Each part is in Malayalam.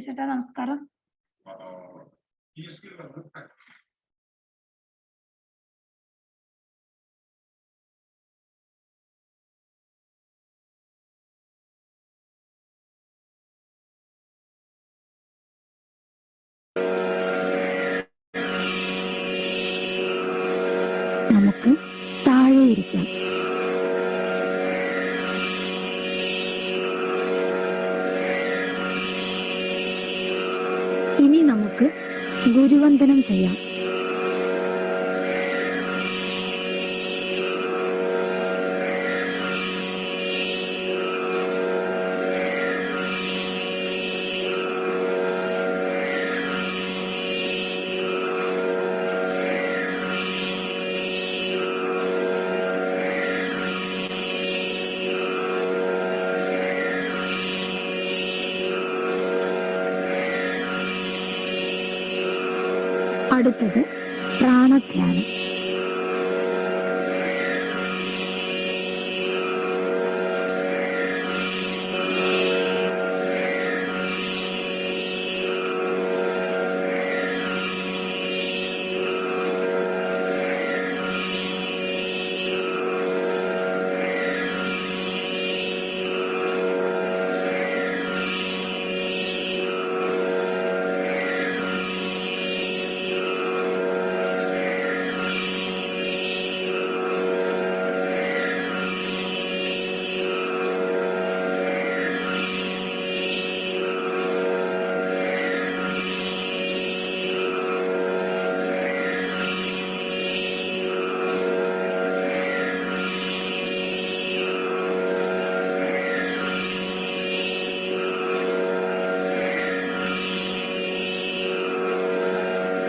ചേട്ടാ നമസ്കാരം. നമുക്ക് താഴെ ഇരിക്കാം. ഇനി നമുക്ക് ഗുരുവന്ദനം ചെയ്യാം. അടുത്തത് പ്രാണധ്യാനം.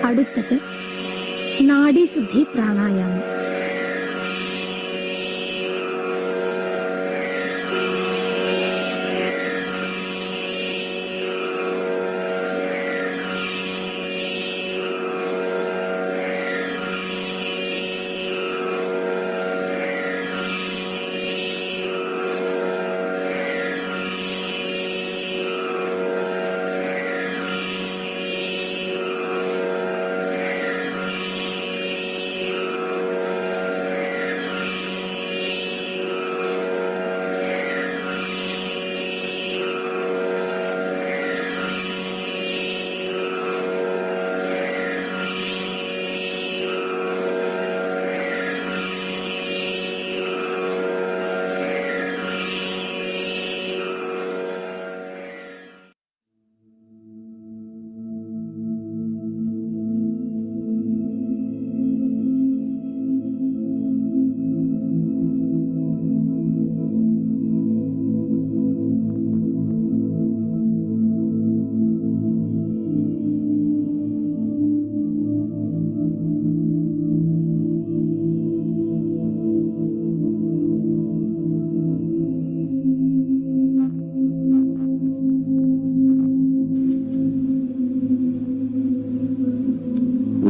അടുത്തത് നാഡീശുദ്ധി പ്രാണായാമം.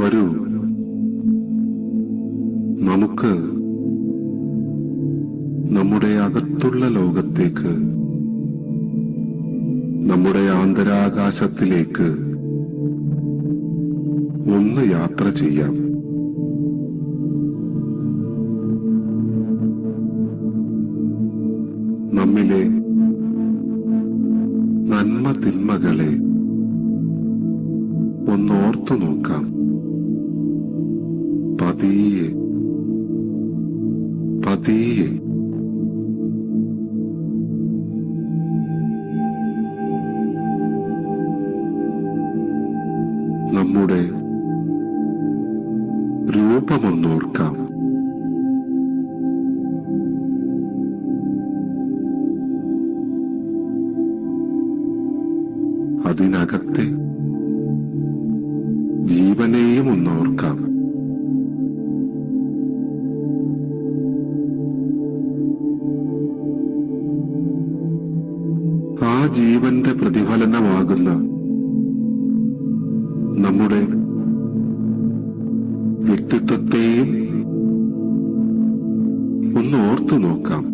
വരൂ, നമുക്ക് നമ്മുടെ അകത്തുള്ള ലോകത്തേക്ക്, നമ്മുടെ ആന്തരാകാശത്തിലേക്ക് ഒന്ന് യാത്ര ചെയ്യാം. നമ്മിലെ നന്മ തിന്മകളെ ഒന്ന് ഓർത്തു നോക്കാം. പതിയെ പതിയെ നമ്മുടെ രൂപമൊന്നോർക്കാം. അതിനകത്തെ ജീവനെയും ഒന്നോർക്കാം. ആ ജീവന്റെ പ്രതിഫലനമാകുന്ന നമ്മുടെ വ്യക്തിത്വത്തെയും ഒന്ന് ഓർത്തു നോക്കാം.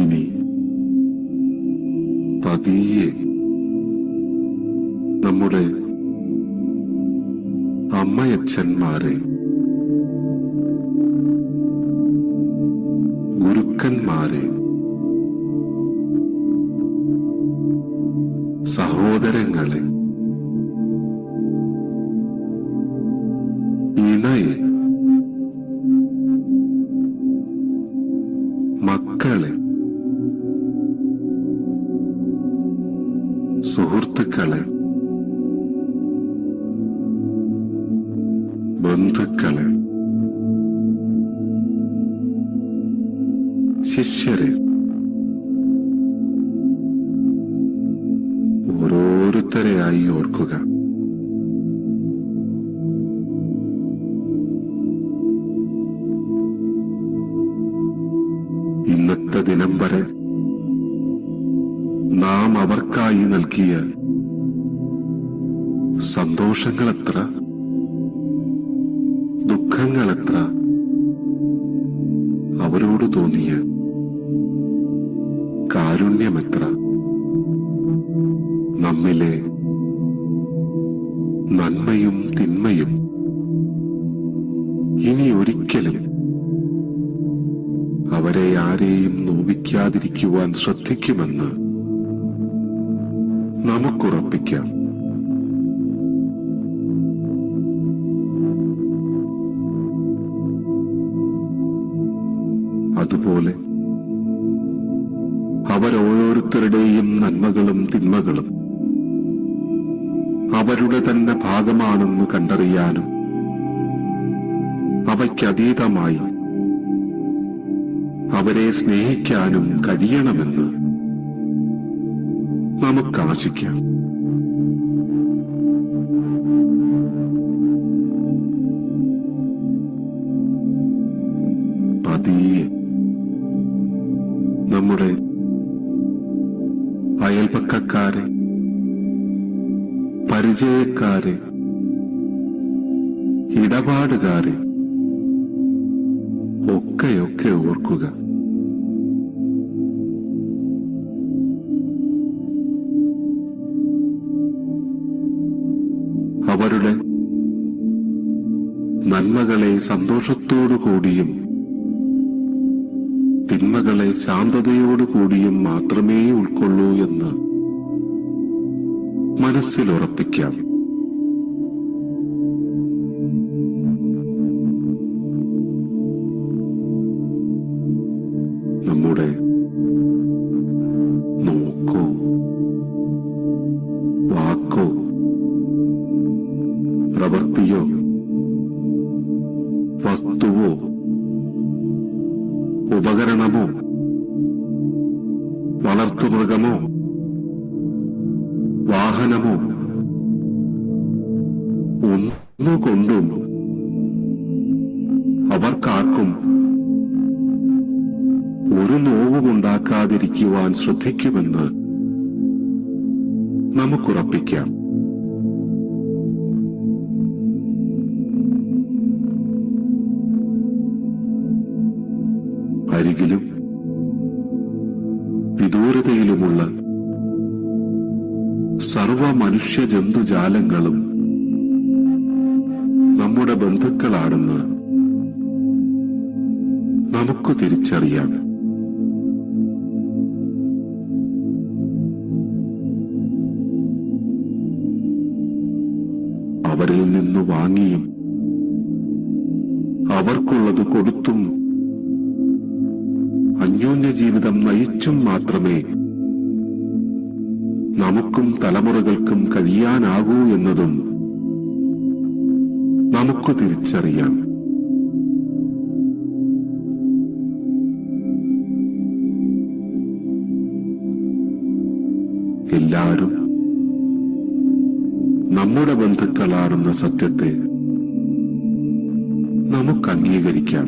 ഇനി പതിയെ നമ്മുടെ അമ്മയച്ഛന്മാരെ, ഗുരുക്കന്മാരെ, സഹോദരങ്ങളെ, ഇണയെ, മക്കളെ, സുഹൃത്തുക്കളെ, ബന്ധുക്കളെ, ശിഷ്യരെ, ഓരോരുത്തരെയായി ഓർക്കുക. ഇന്നത്തെ ദിനം വരെ നാം അവർക്കായി നൽകിയ സന്തോഷങ്ങളെത്ര, ദുഃഖങ്ങളെത്ര, അവരോട് തോന്നിയ കാരുണ്യമെത്ര, നമ്മിലെ നന്മയും തിന്മയും ഇനി ഒരിക്കലും അവരെ ആരെയും നോവിക്കാതിരിക്കുവാൻ ശ്രദ്ധിക്കുമെന്ന് നമുക്കുറപ്പിക്കാം. അതുപോലെ അവരോരോരുത്തരുടെയും നന്മകളും തിന്മകളും അവരുടെ തന്നെ ഭാഗമാണെന്ന് കണ്ടറിയാനും അവയ്ക്കതീതമായി അവരെ സ്നേഹിക്കാനും കഴിയണമെന്ന് നമുക്ക് ആശിക്കാം. പതിയെ നമ്മുടെ അയൽപക്കക്കാരെ, പരിചയക്കാരെ, ഇടപാടുകാരെ ഒക്കെയൊക്കെ ഓർക്കുക. അവരുടെ നന്മകളെ സന്തോഷത്തോടുകൂടിയും തിന്മകളെ ശാന്തതയോടുകൂടിയും മാത്രമേ ഉൾക്കൊള്ളൂ എന്ന് മനസ്സിൽ ഉറപ്പിക്കാം. നമ്മുടെ നോക്കോ വാക്കോ പ്രവൃത്തിയോ വസ്തുവോ ഉപകരണമോ വളർത്തുമൃഗമോ വാഹനമോ ഒന്നുകൊണ്ടും അവർക്കാർക്കും ഒരു നോവുമുണ്ടാക്കാതിരിക്കുവാൻ ശ്രദ്ധിക്കുമെന്ന് നമുക്കുറപ്പിക്കാം. അരികിലും വിദൂരതയിലുമുള്ള സർവ മനുഷ്യ ജന്തുജാലങ്ങളും നമ്മുടെ ബന്ധുക്കളാണെന്ന് നമുക്ക് തിരിച്ചറിയാം. അവരിൽ നിന്ന് വാങ്ങിയും അവർക്കുള്ളത് കൊടുത്തും അന്യോന്യ ജീവിതം നയിച്ചും മാത്രമേ നമുക്കും തലമുറകൾക്കും കഴിയാനാകൂ എന്നതും നമുക്ക് തിരിച്ചറിയാം. എല്ലാവരും നമ്മുടെ ബന്ധുക്കളാണെന്ന സത്യത്തെ നമുക്ക് അംഗീകരിക്കാം.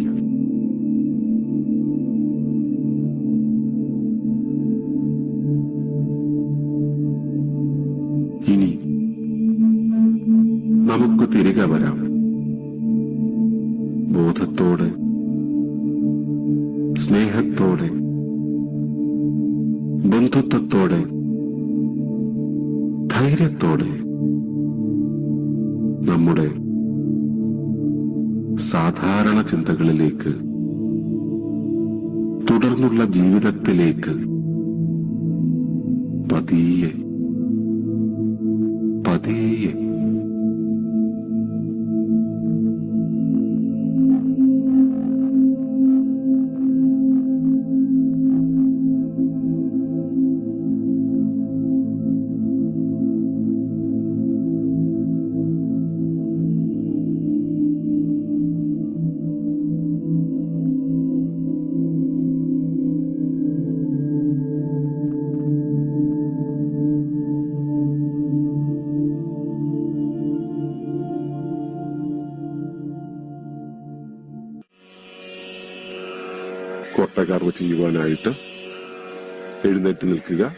ഇനി നമുക്ക് തിരികെ വരാം. ബോധത്തോടെ, സ്നേഹത്തോടെ, ബന്ധുത്വത്തോടെ, ധൈര്യത്തോടെ നമ്മുടെ സാധാരണ ചിന്തകളിലേക്ക്, തുടർന്നുള്ള ജീവിതത്തിലേക്ക് പതിയെ പതിയെ കൊട്ടകർവ് ചെയ്യുവാനായിട്ട് എഴുന്നേറ്റ് നിൽക്കുക.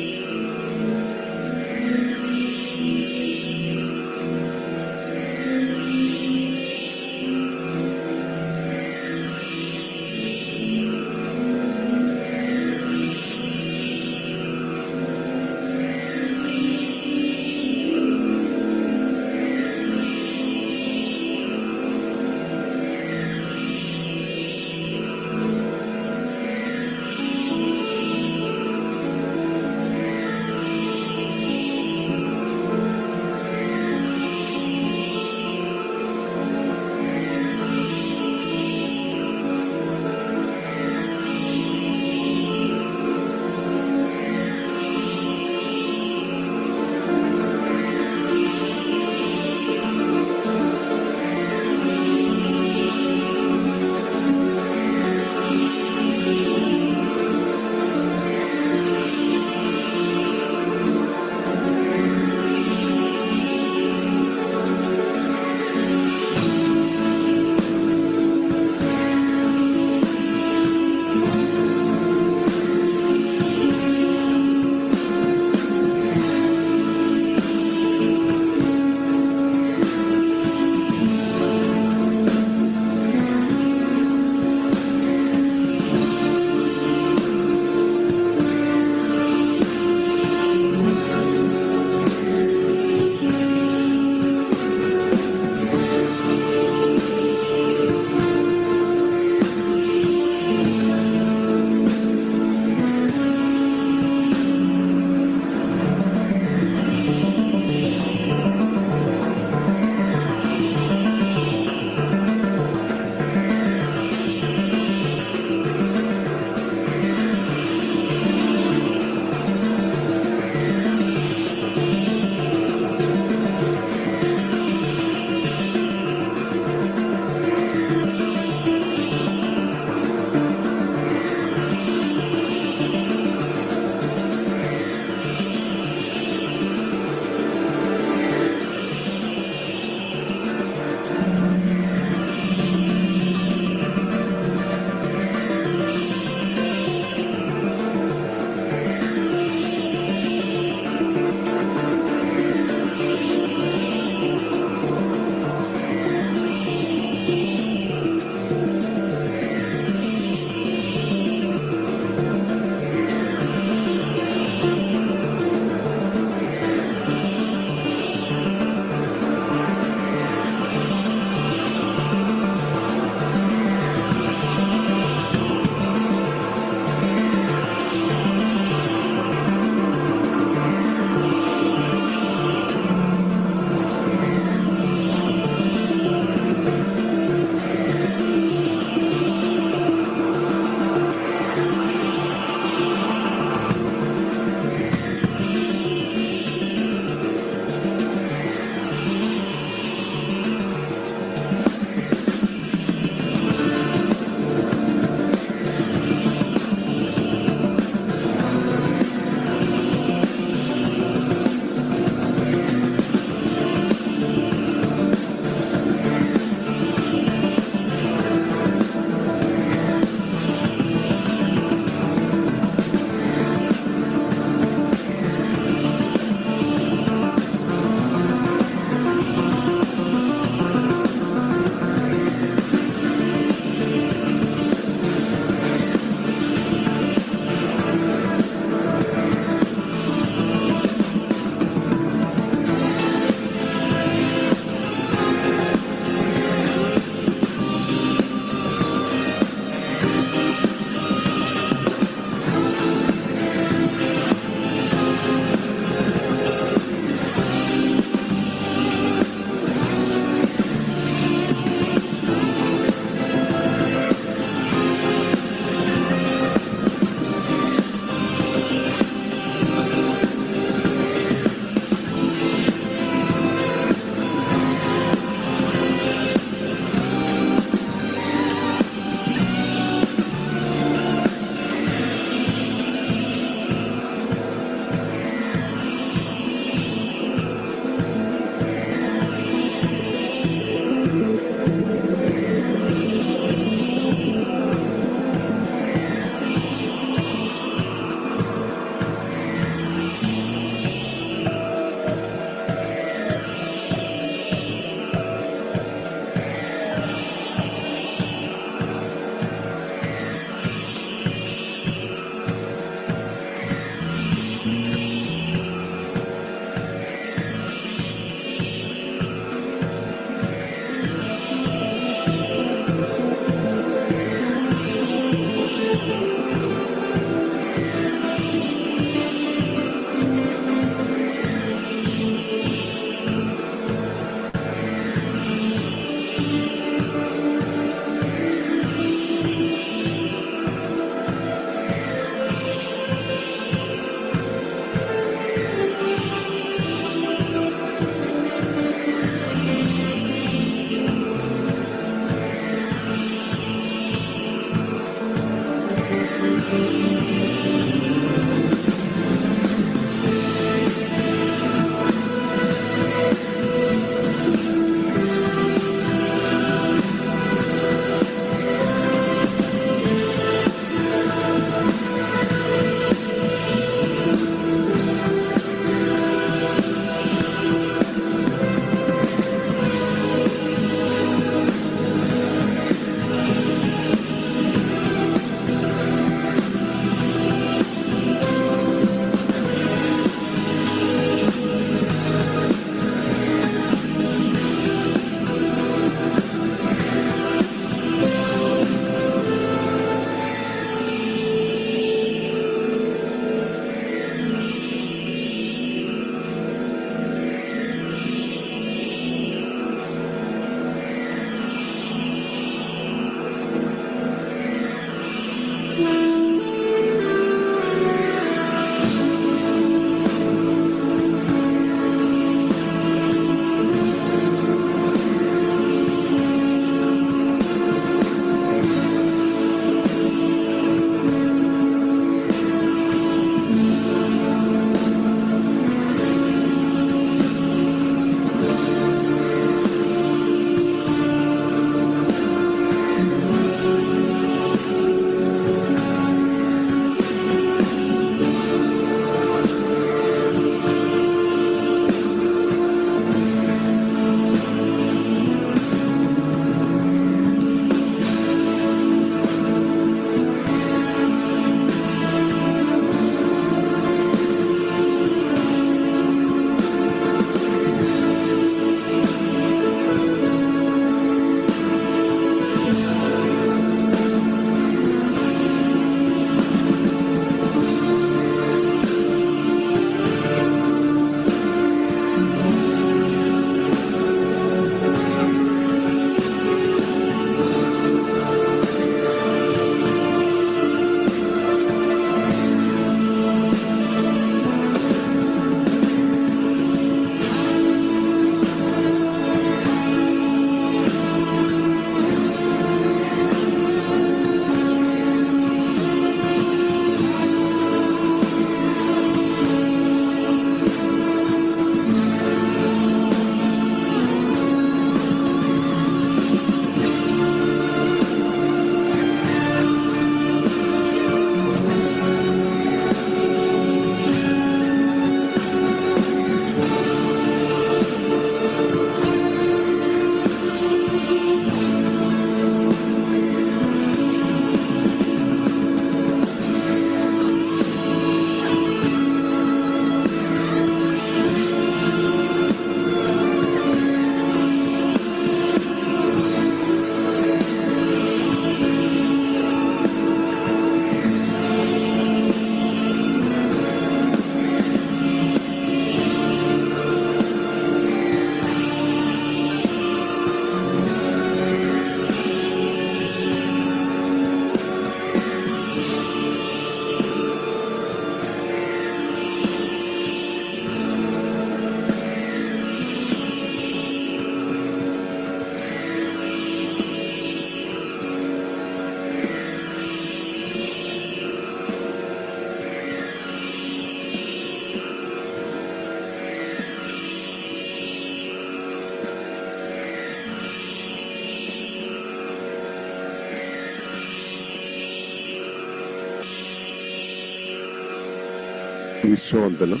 വിശ്വവന്തനം,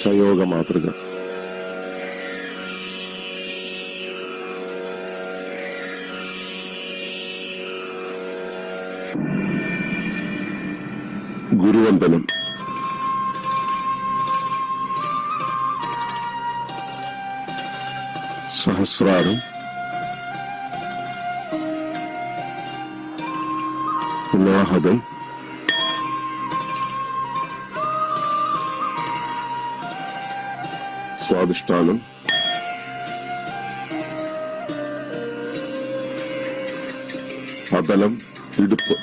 സംയോഗ മാതൃക. ഗുരുവന്ദനം. സഹസ്രാരം, ഉല്ലാഹദം, സ്വാദിഷ്ഠാനം, അതലം, ഇടുപ്പ്,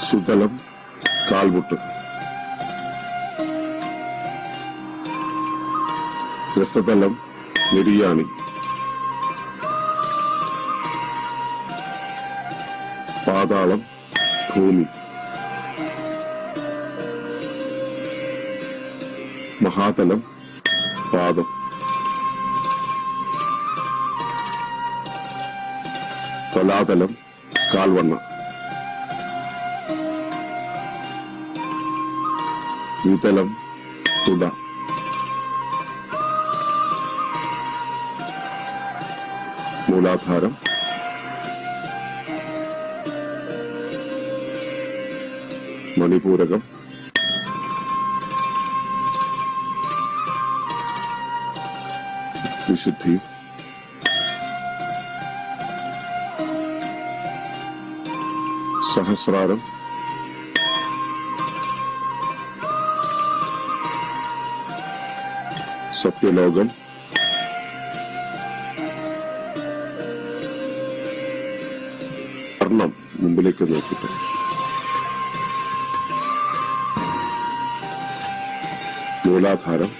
സുതലം, കാൽമുട്ട്, രസതലം, നെരിയാണി, പാതാളം, ഭൂമി, മഹാതലം, പാദം, തലാതലം, കാൽവണ്ണ, വിതലം, തുട, മൂലാധാരം, മണിപൂരകം, വിശുദ്ധി, സഹസ്രാരം, സത്യലോകം, കർണം മുമ്പിലേക്ക് നോക്കിട്ട് മൂലാധാരം,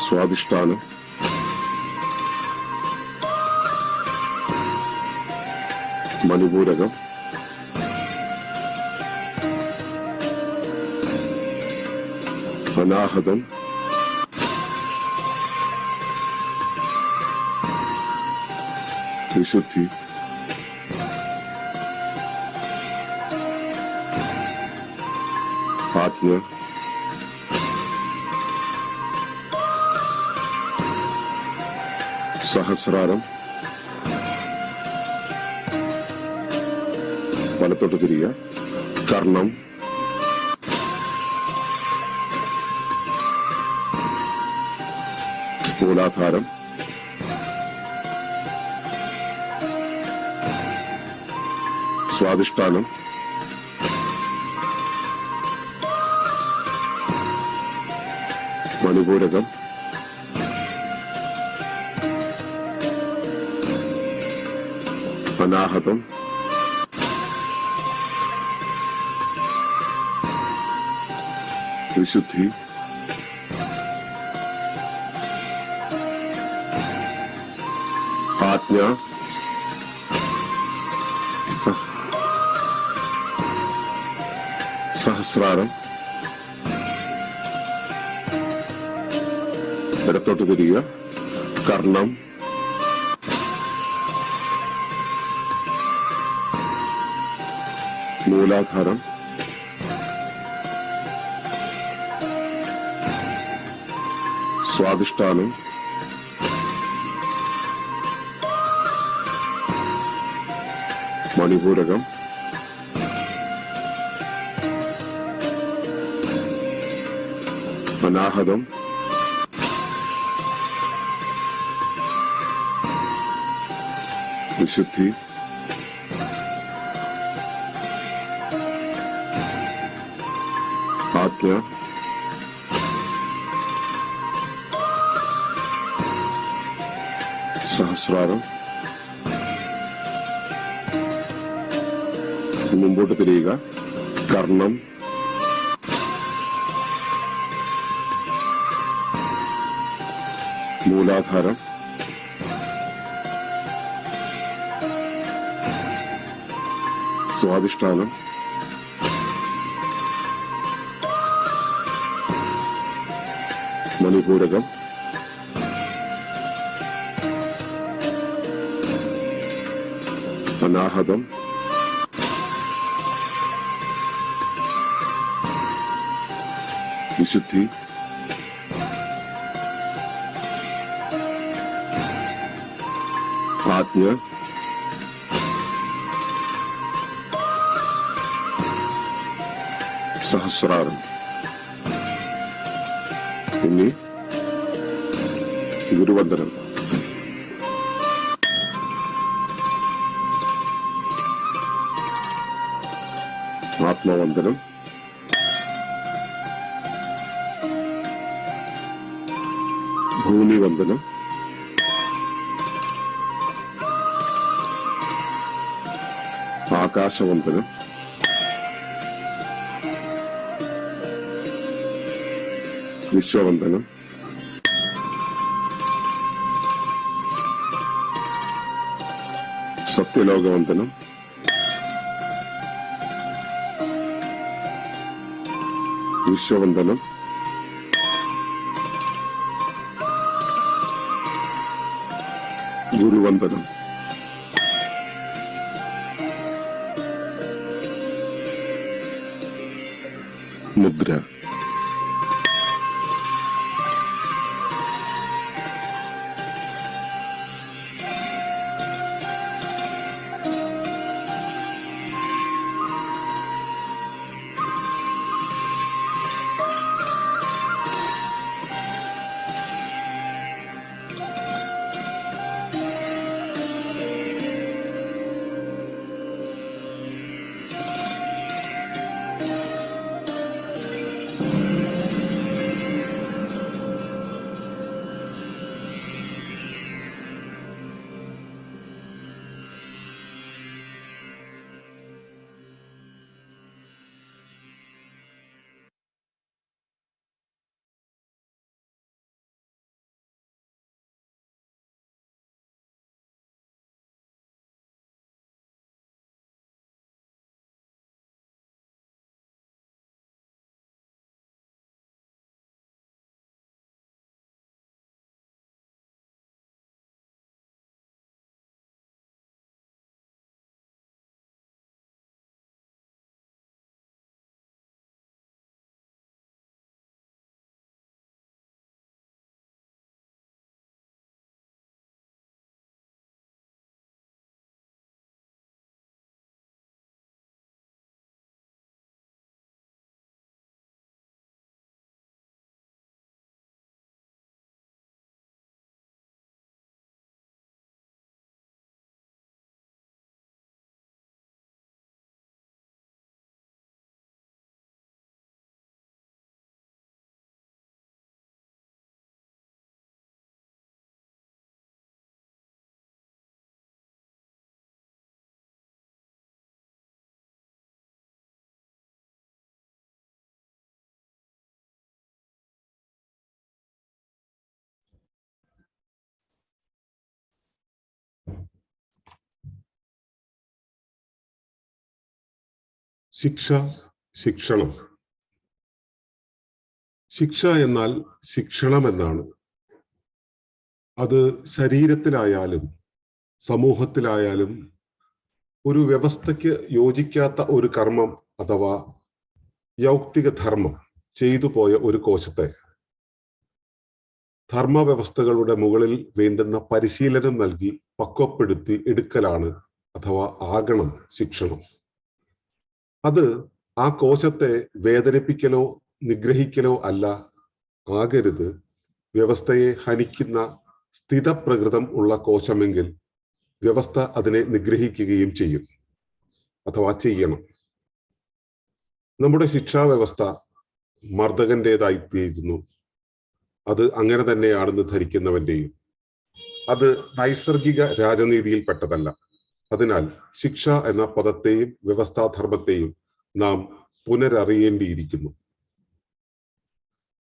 സ്വാദിഷ്ഠാനം, മണിപൂരകം, അനാഹതം, വിശുദ്ധി, ആജ്ഞ, സഹസ്രാരം, വലത്തോട്ട് തിരിയുക, കർണം, മൂലാധാരം, സ്വാദിഷ്ഠാനം, മണിപൂരകം, അനാഹതം, വിശുദ്ധി, ആജ്ഞ, സഹസ്രാരം, ഇടത്തോട്ട് തിരിയുക, കർണം, മൂലാധാരം, സ്വാദിഷ്ഠാനം, മണിപൂരകം, അനാഹതം, വിശുദ്ധി, ആജ്ഞ, സഹസ്രാരം, മുമ്പോട്ട് തിരിയുക, കർണം, മൂലാധാരം, സ്വാദിഷ്ഠാനം, മണിപൂരകം, അനാഹതം, വിശുദ്ധി, ആജ്ഞ, സഹസ്രാരം എന്നീ ഗുരുവന്ദനം. ആത്മവന്ദനം, ഭൂമിവന്ദനം, ആകാശവന്ദനം, വിശ്വവന്ദനം, സത്യലോകവന്ദനം, വിശ്വവന്ദനം, ഗുരുവന്ദനം. മുദ്ര. ശിക്ഷ, ശിക്ഷണം. ശിക്ഷ എന്നാൽ ശിക്ഷണം എന്നാണ്. അത് ശരീരത്തിലായാലും സമൂഹത്തിലായാലും ഒരു വ്യവസ്ഥയ്ക്ക് യോജിക്കാത്ത ഒരു കർമ്മം അഥവാ യൗക്തിക ധർമ്മം ചെയ്തു പോയ ഒരു കോശത്തെ ധർമ്മവ്യവസ്ഥകളുടെ മുകളിൽ വേണ്ടുന്ന പരിശീലനം നൽകി പക്വപ്പെടുത്തി എടുക്കലാണ് അഥവാ ആകണം ശിക്ഷണം. അത് ആ കോശത്തെ വേദനിപ്പിക്കലോ നിഗ്രഹിക്കലോ അല്ല ആകരുത്. വ്യവസ്ഥയെ ഹനിക്കുന്ന സ്ഥിതപ്രകൃതം ഉള്ള കോശമെങ്കിൽ വ്യവസ്ഥ അതിനെ നിഗ്രഹിക്കുകയും ചെയ്യും അഥവാ ചെയ്യണം. നമ്മുടെ ശിക്ഷാവ്യവസ്ഥ മർദ്ദകന്റേതായിത്തീരുന്നു. അത് അങ്ങനെ തന്നെയാണെന്ന് ധരിക്കുന്നവന്റെയും. അത് നൈസർഗിക രാജനീതിയിൽപ്പെട്ടതല്ല. അതിനാൽ ശിക്ഷ എന്ന പദത്തെയും വ്യവസ്ഥാധർമ്മത്തെയും നാം പുനരറിയേണ്ടിയിരിക്കുന്നു.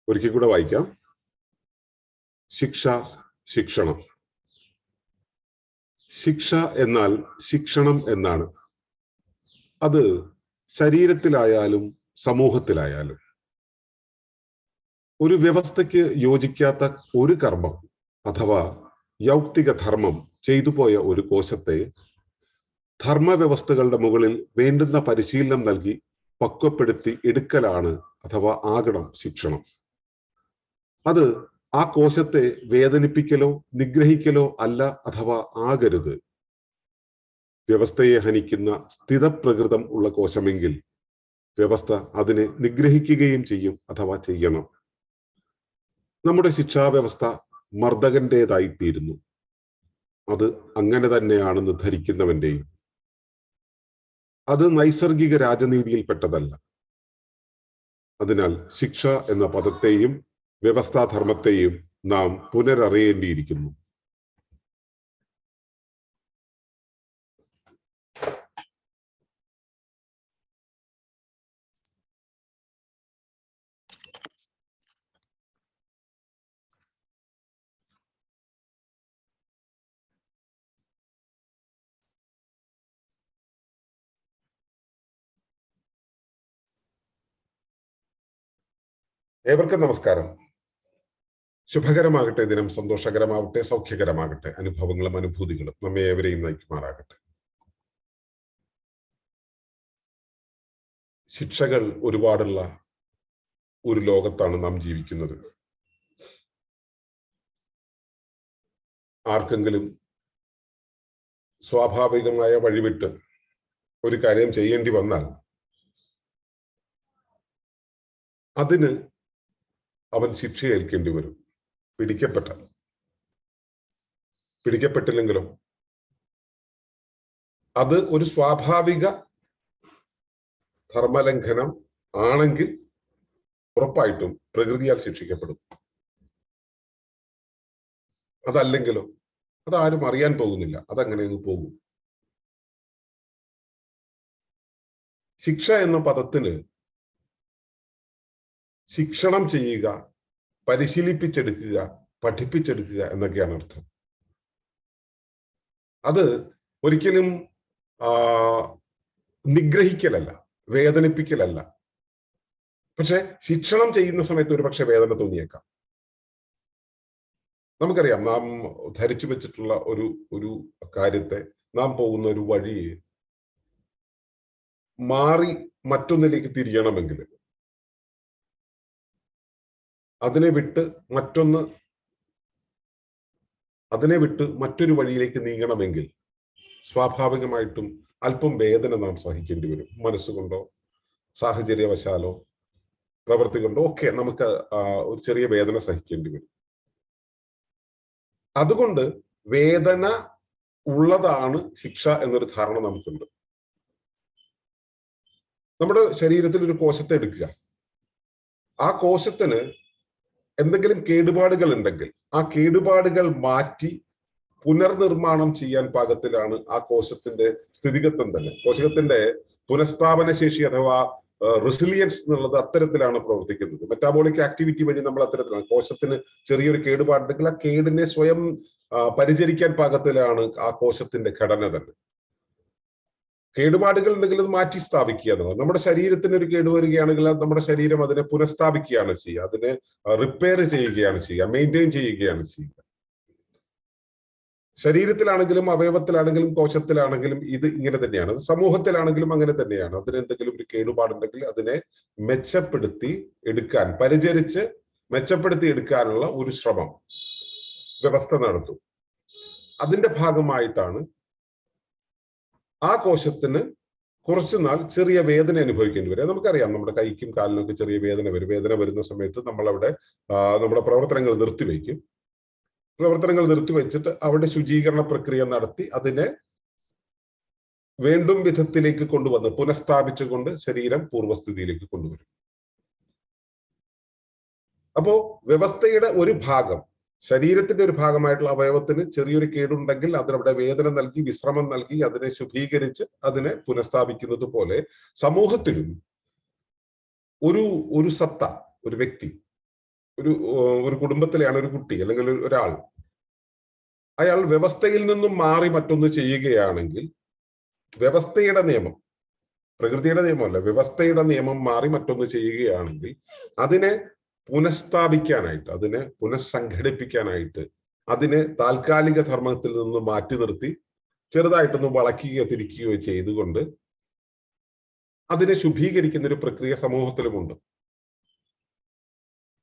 ഒരിക്കൽ കൂടെ വായിക്കാം. ശിക്ഷ, ശിക്ഷണം. ശിക്ഷ എന്നാൽ ശിക്ഷണം എന്നാണ്. അത് ശരീരത്തിലായാലും സമൂഹത്തിലായാലും ഒരു വ്യവസ്ഥയ്ക്ക് യോജിക്കാത്ത ഒരു കർമ്മം അഥവാ യൗക്തിക ധർമ്മം ചെയ്തു പോയ ഒരു കോശത്തെ ധർമ്മവ്യവസ്ഥകളുടെ മുകളിൽ വേണ്ടുന്ന പരിശീലനം നൽകി പക്വപ്പെടുത്തി എടുക്കലാണ് അഥവാ ആകണം ശിക്ഷണം. അത് ആ കോശത്തെ വേദനിപ്പിക്കലോ നിഗ്രഹിക്കലോ അല്ല, അഥവാ ആകരുത്. വ്യവസ്ഥയെ ഹനിക്കുന്ന സ്ഥിതപ്രകൃതം ഉള്ള കോശമെങ്കിൽ വ്യവസ്ഥ അതിനെ നിഗ്രഹിക്കുകയും ചെയ്യും, അഥവാ ചെയ്യണം. നമ്മുടെ ശിക്ഷാവ്യവസ്ഥ മർദ്ദകന്റേതായിത്തീരുന്നു. അത് അങ്ങനെ തന്നെയാണെന്ന് ധരിക്കുന്നവന്റെയും. അത് നൈസർഗിക രാജനീതിയിൽപ്പെട്ടതല്ല. അതിനാൽ ശിക്ഷ എന്ന പദത്തെയും വ്യവസ്ഥാധർമ്മത്തെയും നാം പുനരറിയേണ്ടിയിരിക്കുന്നു. ഏവർക്കും നമസ്കാരം. ശുഭകരമാകട്ടെ ദിനം, സന്തോഷകരമാവട്ടെ, സൗഖ്യകരമാകട്ടെ. അനുഭവങ്ങളും അനുഭൂതികളും നമ്മെ ഏവരെയും നയിക്കുമാറാകട്ടെ. ശിക്ഷകൾ ഒരുപാടുള്ള ഒരു ലോകത്താണ് നാം ജീവിക്കുന്നത്. ആർക്കെങ്കിലും സ്വാഭാവികമായ വഴിവിട്ട് ഒരു കാര്യം ചെയ്യേണ്ടി വന്നാൽ അതിന് അവൻ ശിക്ഷ ഏൽക്കേണ്ടി വരും. പിടിക്കപ്പെട്ടില്ലെങ്കിലും അത് ഒരു സ്വാഭാവിക ധർമ്മലംഘനം ആണെങ്കിൽ ഉറപ്പായിട്ടും പ്രകൃതിയാൽ ശിക്ഷിക്കപ്പെടും. അതല്ലെങ്കിലും അതാരും അറിയാൻ പോകുന്നില്ല, അതങ്ങനെ അങ്ങ് പോകും. ശിക്ഷ എന്ന പദത്തിന് ശിക്ഷണം ചെയ്യുക, പരിശീലിപ്പിച്ചെടുക്കുക, പഠിപ്പിച്ചെടുക്കുക എന്നൊക്കെയാണ് അർത്ഥം. അത് ഒരിക്കലും നിഗ്രഹിക്കലല്ല, വേദനിപ്പിക്കലല്ല. പക്ഷെ ശിക്ഷണം ചെയ്യുന്ന സമയത്ത് ഒരുപക്ഷെ വേദന തോന്നിയേക്കാം. നമുക്കറിയാം, നാം ധരിച്ചു വെച്ചിട്ടുള്ള ഒരു കാര്യത്തെ, നാം പോകുന്ന ഒരു വഴിയെ മാറി മറ്റൊന്നിലേക്ക് തിരിയണമെങ്കിൽ, അതിനെ വിട്ട് മറ്റൊരു വഴിയിലേക്ക് നീങ്ങണമെങ്കിൽ സ്വാഭാവികമായിട്ടും അല്പം വേദന നാം സഹിക്കേണ്ടി വരും. മനസ്സുകൊണ്ടോ സാഹചര്യവശാലോ പ്രവൃത്തി കൊണ്ടോ ഒക്കെ നമുക്ക് ഒരു ചെറിയ വേദന സഹിക്കേണ്ടി വരും. അതുകൊണ്ട് വേദന ഉള്ളതാണ് ശിക്ഷ എന്നൊരു ധാരണ നമുക്കുണ്ട്. നമ്മുടെ ശരീരത്തിൽ ഒരു കോശത്തെ എടുക്കുക. ആ കോശത്തിന് എന്തെങ്കിലും കേടുപാടുകൾ ഉണ്ടെങ്കിൽ ആ കേടുപാടുകൾ മാറ്റി പുനർനിർമ്മാണം ചെയ്യാൻ പാകത്തിലാണ് ആ കോശത്തിന്റെ സ്ഥിതിഗത്വം തന്നെ. കോശത്തിന്റെ പുനഃസ്ഥാപന ശേഷി അഥവാ റെസിലിയൻസ് എന്നുള്ളത് അത്തരത്തിലാണ് പ്രവർത്തിക്കുന്നത്. മെറ്റാബോളിക് ആക്ടിവിറ്റി വഴി നമ്മൾ അത്തരത്തിലാണ്. കോശത്തിന് ചെറിയൊരു കേടുപാടുണ്ടെങ്കിൽ ആ കേടിനെ സ്വയം പരിചരിക്കാൻ പാകത്തിലാണ് ആ കോശത്തിന്റെ ഘടന തന്നെ. കേടുപാടുകൾ ഉണ്ടെങ്കിൽ അത് മാറ്റി സ്ഥാപിക്കുക എന്നുള്ളത്. നമ്മുടെ ശരീരത്തിന് ഒരു കേടുവരികയാണെങ്കിൽ നമ്മുടെ ശരീരം അതിനെ പുനഃസ്ഥാപിക്കുകയാണ് ചെയ്യുക, അതിനെ റിപ്പയർ ചെയ്യുകയാണ് ചെയ്യുക, മെയിൻറ്റെയിൻ ചെയ്യുകയാണ് ചെയ്യുക. ശരീരത്തിലാണെങ്കിലും അവയവത്തിലാണെങ്കിലും കോശത്തിലാണെങ്കിലും ഇത് ഇങ്ങനെ തന്നെയാണ്. അത് സമൂഹത്തിലാണെങ്കിലും അങ്ങനെ തന്നെയാണ്. അതിന് എന്തെങ്കിലും ഒരു കേടുപാടുണ്ടെങ്കിൽ അതിനെ മെച്ചപ്പെടുത്തി എടുക്കാൻ, പരിചരിച്ച് മെച്ചപ്പെടുത്തി എടുക്കാനുള്ള ഒരു ശ്രമം വ്യവസ്ഥ നടത്തും. അതിന്റെ ഭാഗമായിട്ടാണ് ആ കോശത്തിന് കുറച്ചുനാൾ ചെറിയ വേദന അനുഭവിക്കേണ്ടി വരും. നമുക്കറിയാം, നമ്മുടെ കൈക്കും കാലിനൊക്കെ ചെറിയ വേദന വരും. വേദന വരുന്ന സമയത്ത് നമ്മളവിടെ നമ്മുടെ പ്രവർത്തനങ്ങൾ നിർത്തിവെക്കും. പ്രവർത്തനങ്ങൾ നിർത്തിവെച്ചിട്ട് അവിടെ ശുചീകരണ പ്രക്രിയ നടത്തി അതിനെ വേണ്ടും വിധത്തിലേക്ക് കൊണ്ടുവന്ന് പുനഃസ്ഥാപിച്ചുകൊണ്ട് ശരീരം പൂർവ്വസ്ഥിതിയിലേക്ക് കൊണ്ടുവരും. അപ്പോ വ്യവസ്ഥയുടെ ഒരു ഭാഗം, ശരീരത്തിന്റെ ഒരു ഭാഗമായിട്ടുള്ള അവയവത്തിന് ചെറിയൊരു കേടുണ്ടെങ്കിൽ അതിനവിടെ വേദന നൽകി, വിശ്രമം നൽകി, അതിനെ ശുദ്ധീകരിച്ച് അതിനെ പുനഃസ്ഥാപിക്കുന്നത് പോലെ സമൂഹത്തിലും ഒരു സത്ത, ഒരു വ്യക്തി, ഒരു കുടുംബത്തിലെയാണ് ഒരു കുട്ടി അല്ലെങ്കിൽ ഒരാൾ, അയാൾ വ്യവസ്ഥയിൽ നിന്നും മാറി മറ്റൊന്ന് ചെയ്യുകയാണെങ്കിൽ വ്യവസ്ഥയുടെ നിയമം, പ്രകൃതിയുടെ നിയമമല്ല, വ്യവസ്ഥയുടെ നിയമം മാറി മറ്റൊന്ന് ചെയ്യുകയാണെങ്കിൽ അതിനെ പുനഃസ്ഥാപിക്കാനായിട്ട്, അതിനെ പുനഃസംഘടിപ്പിക്കാനായിട്ട്, അതിനെ താൽക്കാലിക ധർമ്മത്തിൽ നിന്ന് മാറ്റി നിർത്തി ചെറുതായിട്ടൊന്ന് വളയ്ക്കുകയോ തിരിക്കുകയോ ചെയ്തുകൊണ്ട് അതിനെ ശുദ്ധീകരിക്കുന്ന ഒരു പ്രക്രിയ സമൂഹത്തിലുമുണ്ട്.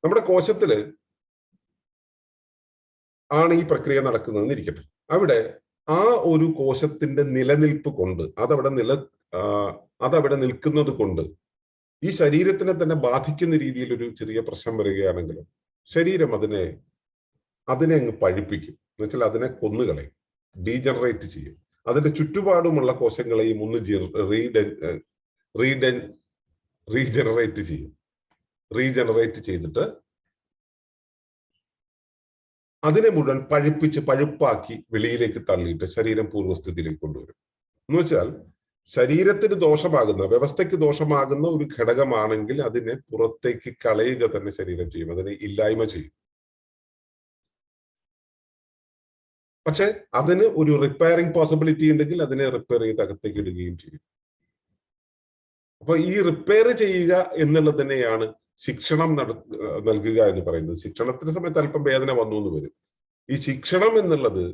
നമ്മുടെ കോശത്തില് ആണ് ഈ പ്രക്രിയ നടക്കുന്നതെന്ന് ഇരിക്കട്ടെ. അവിടെ ആ ഒരു കോശത്തിന്റെ നിലനിൽപ്പ് കൊണ്ട് അതവിടെ നിൽക്കുന്നത് കൊണ്ട് ഈ ശരീരത്തിനെ തന്നെ ബാധിക്കുന്ന രീതിയിൽ ഒരു ചെറിയ പ്രശ്നം വരികയാണെങ്കിൽ ശരീരം അതിനെ അങ്ങ് പഴിപ്പിക്കും. എന്നുവെച്ചാൽ അതിനെ കൊന്നുകളയും, ഡീജനറേറ്റ് ചെയ്യും. അതിന്റെ ചുറ്റുപാടുമുള്ള കോശങ്ങളെയും ഒന്ന് റീജനറേറ്റ് ചെയ്തിട്ട് അതിനെ മുഴുവൻ പഴുപ്പാക്കി വെളിയിലേക്ക് തള്ളിയിട്ട് ശരീരം പൂർവ്വസ്ഥിതിയിലേക്ക് കൊണ്ടുവരും. എന്ന് വെച്ചാൽ ശരീരത്തിന് ദോഷമാകുന്ന, വ്യവസ്ഥയ്ക്ക് ദോഷമാകുന്ന ഒരു ഘടകമാണെങ്കിൽ അതിനെ പുറത്തേക്ക് കളയുക തന്നെ ശരീരം ചെയ്യും, അതിനെ ഇല്ലായ്മ ചെയ്യും. പക്ഷെ അതിന് ഒരു റിപ്പയറിംഗ് പോസിബിലിറ്റി ഉണ്ടെങ്കിൽ അതിനെ റിപ്പയർ ചെയ്ത് അകത്തേക്ക് ഇടുകയും ചെയ്യും. അപ്പൊ ഈ റിപ്പയർ ചെയ്യുക എന്നുള്ളത് തന്നെയാണ് ശിക്ഷണം നൽകുക എന്ന് പറയുന്നത്. ശിക്ഷണത്തിന്റെ സമയത്ത് അല്പം വേദന വന്നു എന്ന് വരും. ഈ ശിക്ഷണം എന്നുള്ളത്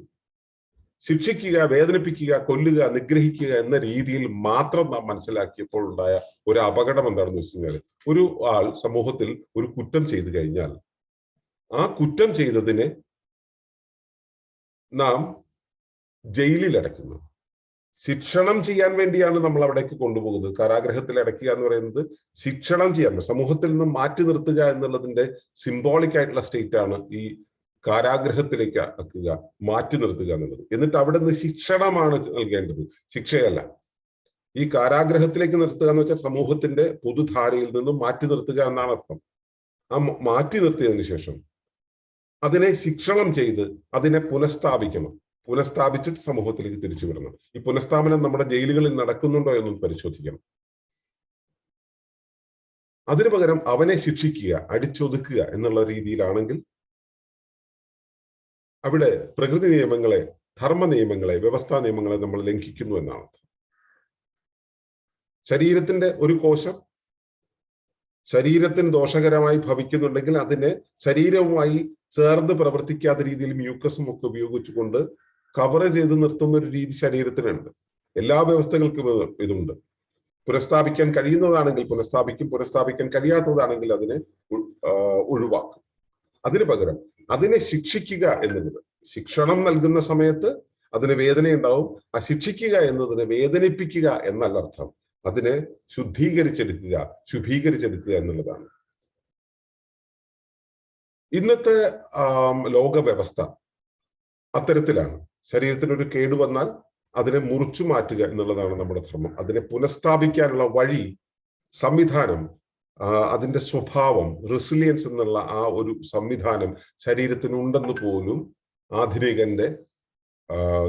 ശിക്ഷിക്കുക, വേദനിപ്പിക്കുക, കൊല്ലുക, നിഗ്രഹിക്കുക എന്ന രീതിയിൽ മാത്രം നാം മനസ്സിലാക്കിയപ്പോൾ ഉണ്ടായ ഒരു അപകടം എന്താണെന്ന് വെച്ച് കഴിഞ്ഞാൽ, ഒരു ആൾ സമൂഹത്തിൽ ഒരു കുറ്റം ചെയ്തു കഴിഞ്ഞാൽ ആ കുറ്റം ചെയ്തതിനെ നാം ജയിലിൽ അടയ്ക്കുന്നു. ശിക്ഷണം ചെയ്യാൻ വേണ്ടിയാണ് നമ്മൾ അവിടേക്ക് കൊണ്ടുപോകുന്നത്. കാരാഗ്രഹത്തിൽ അടയ്ക്കുക എന്ന് പറയുന്നത് ശിക്ഷണം ചെയ്യാൻ, സമൂഹത്തിൽ നിന്നും മാറ്റി നിർത്തുക എന്നുള്ളതിന്റെ സിംബോളിക് ആയിട്ടുള്ള സ്റ്റേറ്റ് ആണ് ഈ കാരാഗ്രഹത്തിലേക്ക് ആക്കുക, മാറ്റി നിർത്തുക എന്നുള്ളത്. എന്നിട്ട് അവിടെ നിന്ന് ശിക്ഷണമാണ് നൽകേണ്ടത്, ശിക്ഷയല്ല. ഈ കാരാഗ്രഹത്തിലേക്ക് നിർത്തുക എന്ന് വെച്ചാൽ സമൂഹത്തിന്റെ പൊതുധാരയിൽ നിന്നും മാറ്റി നിർത്തുക എന്നാണ് അർത്ഥം. ആ മാറ്റി നിർത്തിയതിനു ശേഷം അതിനെ ശിക്ഷണം ചെയ്ത് അതിനെ പുനഃസ്ഥാപിച്ചിട്ട് സമൂഹത്തിലേക്ക് തിരിച്ചു വിടണം. ഈ പുനഃസ്ഥാപനം നമ്മുടെ ജയിലുകളിൽ നടക്കുന്നുണ്ടോ എന്നും പരിശോധിക്കണം. അതിനു പകരം അവനെ ശിക്ഷിക്കുക, അടിച്ചൊതുക്കുക എന്നുള്ള രീതിയിലാണെങ്കിൽ അവിടെ പ്രകൃതി നിയമങ്ങളെ, ധർമ്മ നിയമങ്ങളെ, വ്യവസ്ഥാ നിയമങ്ങളെ നമ്മൾ ലംഘിക്കുന്നു എന്നാണ്. ശരീരത്തിന്റെ ഒരു കോശം ശരീരത്തിന് ദോഷകരമായി ഭവിക്കുന്നുണ്ടെങ്കിൽ അതിനെ ശരീരവുമായി ചേർന്ന് പ്രവർത്തിക്കാത്ത രീതിയിൽ മ്യൂക്കസും ഒക്കെ ഉപയോഗിച്ചുകൊണ്ട് കവർ ചെയ്ത് നിർത്തുന്ന ഒരു രീതി ശരീരത്തിനുണ്ട്. എല്ലാ വ്യവസ്ഥകൾക്കും ഇതുണ്ട്. പുനഃസ്ഥാപിക്കാൻ കഴിയുന്നതാണെങ്കിൽ പുനഃസ്ഥാപിക്കും, പുനഃസ്ഥാപിക്കാൻ കഴിയാത്തതാണെങ്കിൽ അതിനെ ഒഴിവാക്കും. അതിനു പകരം അതിനെ ശിക്ഷിക്കുക എന്നുള്ളത്, ശിക്ഷണം നൽകുന്ന സമയത്ത് അതിന് വേദനയുണ്ടാവും. ആ ശിക്ഷിക്കുക എന്നതിനെ വേദനിപ്പിക്കുക എന്നല്ല അർത്ഥം, അതിനെ ശുദ്ധീകരിച്ചെടുക്കുക എന്നുള്ളതാണ്. ഇന്നത്തെ ലോക വ്യവസ്ഥ അത്തരത്തിലാണ്. ശരീരത്തിനൊരു കേട് വന്നാൽ അതിനെ മുറിച്ചു മാറ്റുക എന്നുള്ളതാണ് നമ്മുടെ ധർമ്മം. അതിനെ പുനഃസ്ഥാപിക്കാനുള്ള വഴി, സംവിധാനം, അതിന്റെ സ്വഭാവം, റെസിലിയൻസ് എന്നുള്ള ആ ഒരു സംവിധാനം ശരീരത്തിനുണ്ടെന്ന് പോലും ആധുനികന്റെ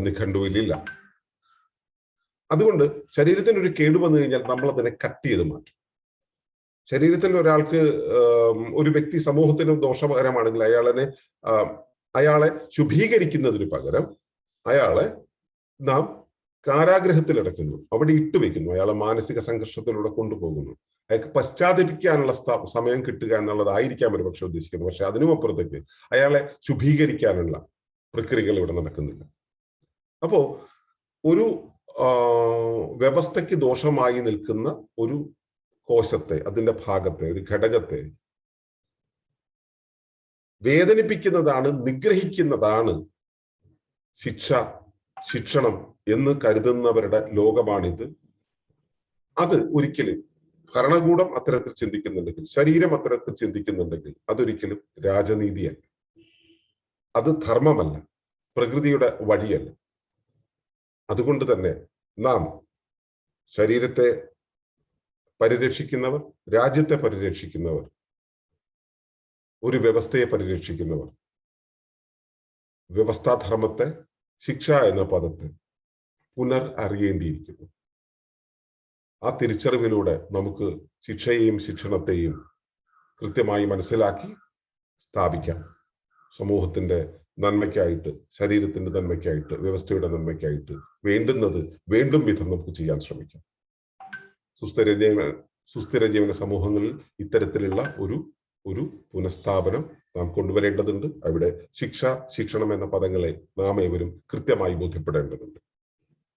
നിഘണ്ടുവിലില്ല. അതുകൊണ്ട് ശരീരത്തിന് ഒരു കേട് വന്നു കഴിഞ്ഞാൽ നമ്മൾ അതിനെ കട്ട് ചെയ്ത് മാറ്റും. ശരീരത്തിൽ ഒരാൾക്ക്, ഒരു വ്യക്തി സമൂഹത്തിന് ദോഷകരമാണെങ്കിൽ അയാളെ ശുഭീകരിക്കുന്നതിന് പകരം അയാളെ നാം കാരാഗ്രഹത്തിൽ അടയ്ക്കുന്നു, അവിടെ ഇട്ടുവെക്കുന്നു, അയാളെ മാനസിക സംഘർഷത്തിലൂടെ കൊണ്ടുപോകുന്നു. അയാൾക്ക് പശ്ചാത്തപിക്കാനുള്ള സമയം കിട്ടുക എന്നുള്ളതായിരിക്കാം ഒരു പക്ഷെ ഉദ്ദേശിക്കുന്നത്. പക്ഷെ അതിനുമപ്പുറത്തേക്ക് അയാളെ ശുഭീകരിക്കാനുള്ള പ്രക്രിയകൾ ഇവിടെ നടക്കുന്നില്ല. അപ്പോ ഒരു വ്യവസ്ഥയ്ക്ക് ദോഷമായി നിൽക്കുന്ന ഒരു കോശത്തെ, അതിന്റെ ഭാഗത്തെ, ഒരു ഘടകത്തെ വേദനിപ്പിക്കുന്നതാണ്, നിഗ്രഹിക്കുന്നതാണ് ശിക്ഷണം എന്ന് കരുതുന്നവരുടെ ലോകമാണിത്. അത് ഒരിക്കലും ഭരണകൂടം അത്തരത്തിൽ ചിന്തിക്കുന്നുണ്ടെങ്കിൽ, ശരീരം അത്തരത്തിൽ ചിന്തിക്കുന്നുണ്ടെങ്കിൽ അതൊരിക്കലും രാജനീതിയല്ല, അത് ധർമ്മമല്ല, പ്രകൃതിയുടെ വഴിയല്ല. അതുകൊണ്ട് തന്നെ നാം ശരീരത്തെ പരിരക്ഷിക്കുന്നവർ, രാജ്യത്തെ പരിരക്ഷിക്കുന്നവർ, ഒരു വ്യവസ്ഥയെ പരിരക്ഷിക്കുന്നവർ, വ്യവസ്ഥാധർമ്മത്തെ, ശിക്ഷ എന്ന പദത്തെ അറിയേണ്ടിയിരിക്കുന്നു. ആ തിരിച്ചറിവിലൂടെ നമുക്ക് ശിക്ഷയെയും ശിക്ഷണത്തെയും കൃത്യമായി മനസ്സിലാക്കി സ്ഥാപിക്കാം. സമൂഹത്തിന്റെ നന്മയ്ക്കായിട്ട്, ശരീരത്തിന്റെ നന്മയ്ക്കായിട്ട്, വ്യവസ്ഥയുടെ നന്മയ്ക്കായിട്ട് വേണ്ടുന്നത് വേണ്ടും വിധം നമുക്ക് ചെയ്യാൻ ശ്രമിക്കാം. സുസ്ഥിര ജീവന സമൂഹങ്ങളിൽ ഇത്തരത്തിലുള്ള ഒരു പുനഃസ്ഥാപനം നാം കൊണ്ടുവരേണ്ടതുണ്ട്. അവിടെ ശിക്ഷ, ശിക്ഷണം എന്ന പദങ്ങളെ നാം ഏവരും കൃത്യമായി ബോധ്യപ്പെടേണ്ടതുണ്ട്.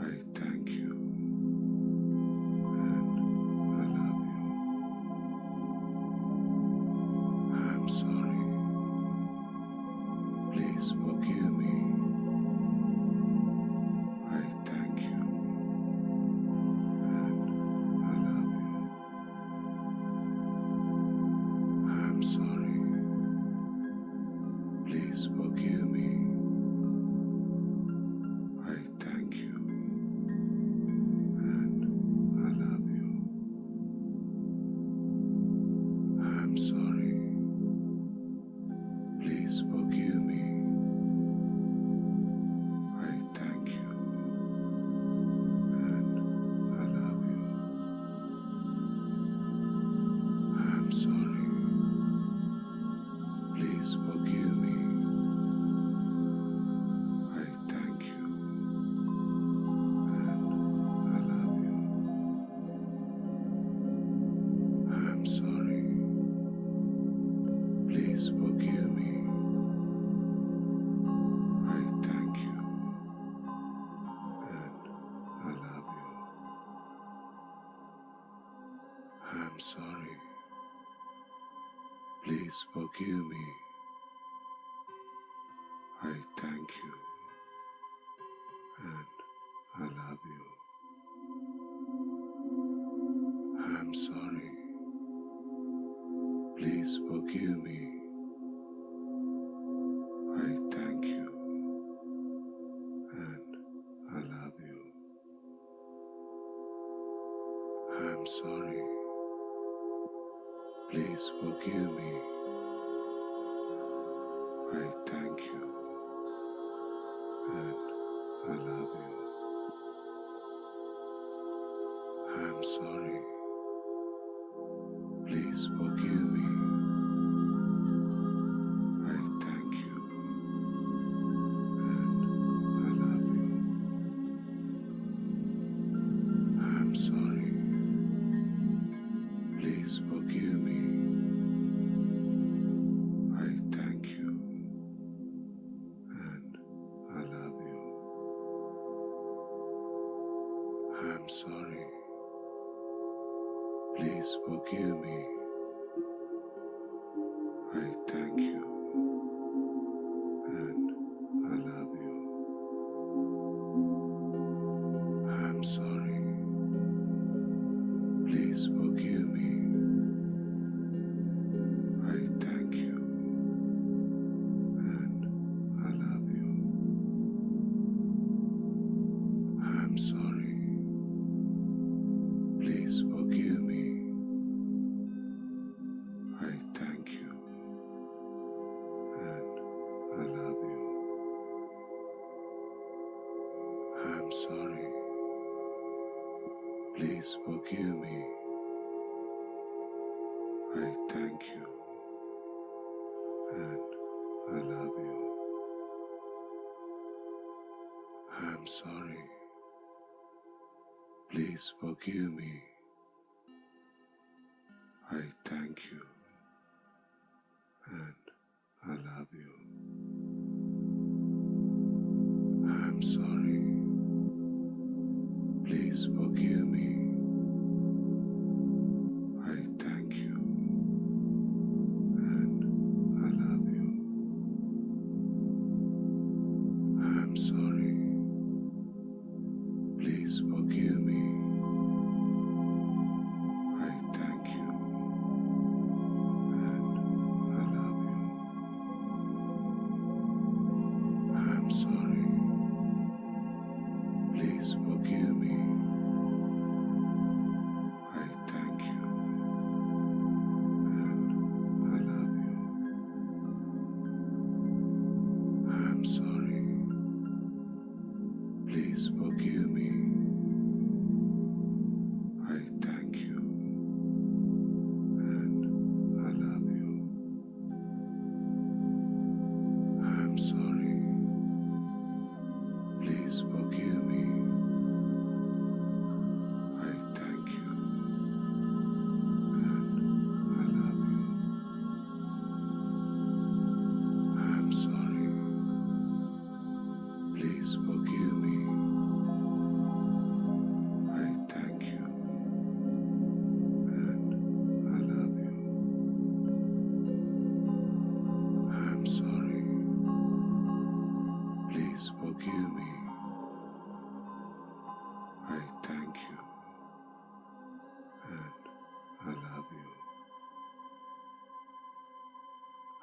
I thank you. And I love you. I'm sorry. Please forgive me. I'm sorry. Please forgive me. I thank you and I love you. I'm sorry. Please forgive me. I thank you and I love you. I'm sorry. Please forgive me. I thank you and I love you. I'm sorry. Please forgive me. I thank you and I love you. I'm sorry. Please forgive me. I thank you and I love you. I'm sorry. Please forgive me. I thank you and I love you. I'm sorry. Please forgive me. I thank you and I love you. I'm sorry. Please forgive me. I thank you and I love you. I'm sorry. Please forgive me. I thank you and I love you. I'm sorry. Please forgive me. I thank you and I love you. I'm sorry. Please forgive me. I thank you and I love you. I'm sorry. Please forgive me. I thank you and I love you. I'm sorry. Please forgive me. I thank you and I love you. I'm sorry. Please forgive me. I thank you and I love you. I'm sorry. Please forgive me. I thank you and I love you. I'm sorry. Please forgive me. I thank you and I love you. I'm sorry. Please forgive me. I thank you and I love you.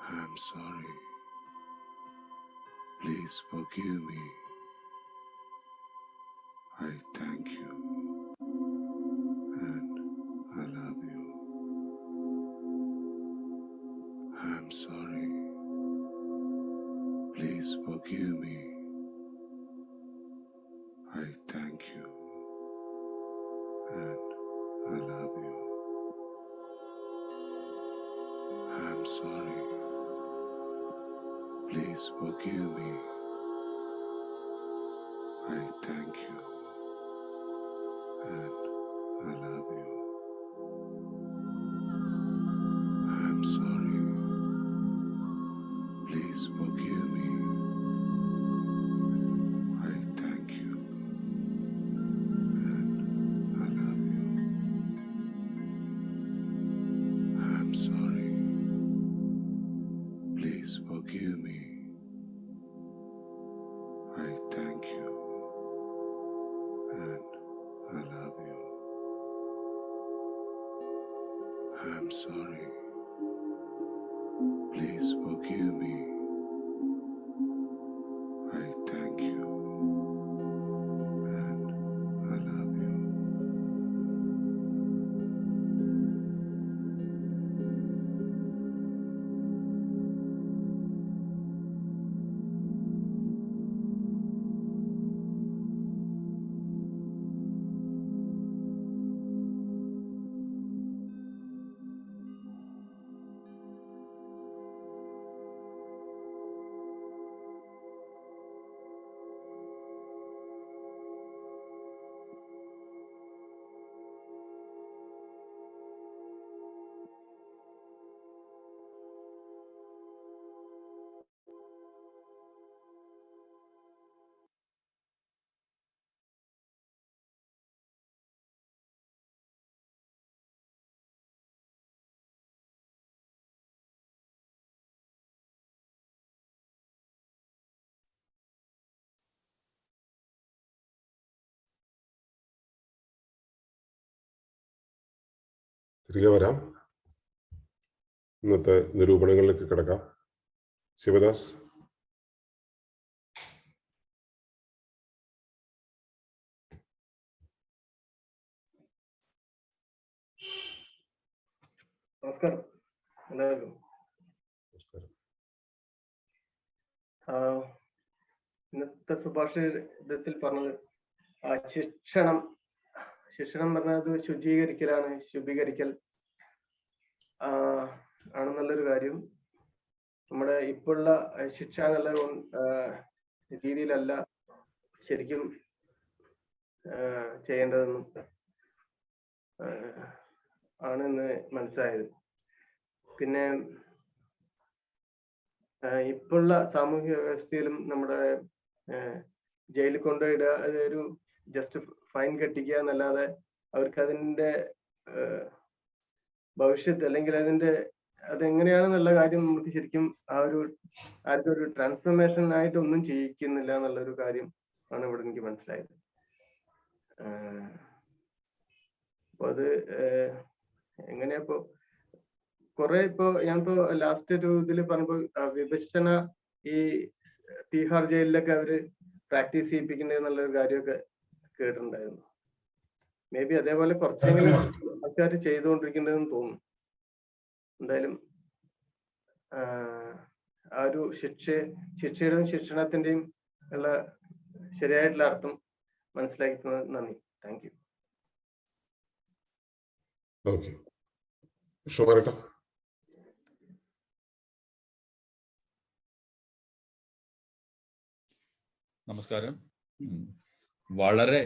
I'm sorry. Please forgive me. I thank you and I love you. I'm sorry. Please forgive me. I thank you and I love you. I'm sorry. Please forgive me. I thank you and I love you. I'm sorry. Please forgive me. I thank you and I love you. I love you. I'm sorry. Please forgive me. I thank you. And I love you. തിരികെ വരാം. ഇന്നത്തെ നിരൂപണങ്ങളിലേക്ക് കിടക്കാം. ശിവദാസ്. നമസ്കാരം എല്ലാവർക്കും. ഇന്നത്തെ സുഭാഷിതത്തിൽ പറഞ്ഞത് ശിക്ഷണം പറഞ്ഞത് ശുചീകരിക്കലാണ്, ശുദ്ധീകരിക്കൽ ആണെന്നുള്ളൊരു കാര്യം. നമ്മുടെ ഇപ്പോഴുള്ള ശിക്ഷ എന്നുള്ള രീതിയിലല്ല ശരിക്കും ചെയ്യേണ്ടതെന്നും ആണെന്ന് മനസ്സിലായത്. പിന്നെ ഇപ്പോഴുള്ള സാമൂഹ്യ വ്യവസ്ഥയിലും നമ്മുടെ ജയിലിൽ കൊണ്ടുപോയിടുക, അതൊരു ജസ്റ്റ് ഫൈൻ കെട്ടിക്കുക എന്നല്ലാതെ അവർക്ക് അതിൻ്റെ ഭവിഷ്യത്ത് അല്ലെങ്കിൽ അതെങ്ങനെയാണെന്നുള്ള കാര്യം നമുക്ക് ശരിക്കും ആർക്കും ഒരു ട്രാൻസ്ഫോർമേഷൻ ആയിട്ട് ഒന്നും ചെയ്യിക്കുന്നില്ല എന്നുള്ളൊരു കാര്യം ആണ് ഇവിടെ എനിക്ക് മനസ്സിലായത്. അപ്പൊ അത് എങ്ങനെയാ ഞാനിപ്പോ ലാസ്റ്റ് ഒരു ഇതില് പറഞ്ഞപ്പോ വിഭജന ഈ തീഹാർ ജയിലിലൊക്കെ അവര് പ്രാക്ടീസ് ചെയ്യിപ്പിക്കുന്നത് എന്നുള്ളൊരു കാര്യമൊക്കെ കേട്ടിട്ടുണ്ടായിരുന്നു. മേ ബി അതേപോലെ കുറച്ചെങ്കിലും ആൾക്കാർ ചെയ്തുകൊണ്ടിരിക്കേണ്ടതെന്ന് തോന്നുന്നു. എന്തായാലും ആ ഒരു ശിക്ഷയുടെയും ശിക്ഷണത്തിന്റെയും ഉള്ള ശരിയായിട്ടുള്ള അർത്ഥം മനസ്സിലാക്കി തന്നത് നന്ദി. Thank you. ഓക്കെ, ഷോറേട്ടാ. നമസ്കാരം. വളരെ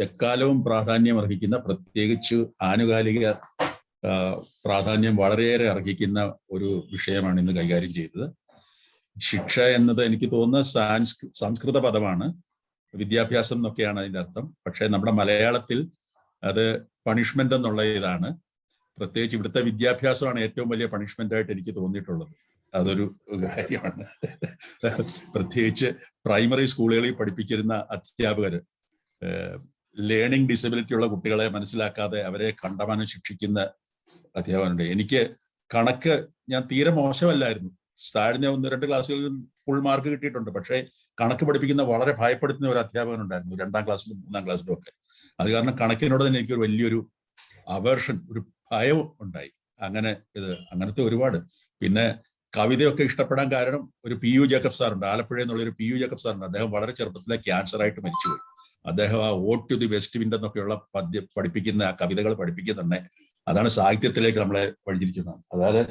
എക്കാലവും പ്രാധാന്യം അർഹിക്കുന്ന, പ്രത്യേകിച്ച് ആനുകാലിക പ്രാധാന്യം വളരെയേറെ അർഹിക്കുന്ന ഒരു വിഷയമാണ് ഇന്ന് കൈകാര്യം ചെയ്തത്. ശിക്ഷ എന്നത് എനിക്ക് തോന്നുന്ന സംസ്കൃത പദമാണ്, വിദ്യാഭ്യാസം എന്നൊക്കെയാണ് അതിൻ്റെ അർത്ഥം. പക്ഷേ നമ്മുടെ മലയാളത്തിൽ അത് പണിഷ്മെന്റ് എന്നുള്ള ഇതാണ്. പ്രത്യേകിച്ച് ഇവിടുത്തെ വിദ്യാഭ്യാസമാണ് ഏറ്റവും വലിയ പണിഷ്മെന്റ് ആയിട്ട് എനിക്ക് തോന്നിയിട്ടുള്ളത്. അതൊരു കാര്യമാണ്. പ്രത്യേകിച്ച് പ്രൈമറി സ്കൂളുകളിൽ പഠിപ്പിച്ചിരുന്ന അധ്യാപകർ ലേണിംഗ് ഡിസബിലിറ്റി ഉള്ള കുട്ടികളെ മനസ്സിലാക്കാതെ അവരെ കണ്ടമാനം ശിക്ഷിക്കുന്ന അധ്യാപകനുണ്ട്. എനിക്ക് കണക്ക് ഞാൻ തീരെ മോശമല്ലായിരുന്നു, താഴ്ന്ന 1-2 ക്ലാസ്സുകളിൽ ഫുൾ മാർക്ക് കിട്ടിയിട്ടുണ്ട്. പക്ഷേ കണക്ക് പഠിപ്പിക്കുന്ന വളരെ ഭയപ്പെടുത്തുന്ന ഒരു അധ്യാപകനുണ്ടായിരുന്നു 2ാം ക്ലാസ്സിലും 3ാം ക്ലാസ്സിലും ഒക്കെ. അത് കാരണം കണക്കിനോട് തന്നെ എനിക്കൊരു വലിയൊരു അവേർഷൻ, ഒരു ഭയം ഉണ്ടായി. അങ്ങനത്തെ ഒരുപാട്. പിന്നെ കവിതയൊക്കെ ഇഷ്ടപ്പെടാൻ കാരണം ഒരു PU ജേക്കബ് സാറുണ്ട്, ആലപ്പുഴ എന്നുള്ള ഒരു PU ജേക്കബ് സാറുണ്ട്. അദ്ദേഹം വളരെ ചെറുപ്പത്തിലെ ക്യാൻസറായിട്ട് മരിച്ചുപോയി. അദ്ദേഹം ആ ode to the West Wind എന്നൊക്കെയുള്ള പഠിപ്പിക്കുന്ന കവിതകൾ പഠിപ്പിക്കുന്നുണ്ട്. അതാണ് സാഹിത്യത്തിലേക്ക് നമ്മളെ വഴിതിരിക്കുന്നത്. അതായത്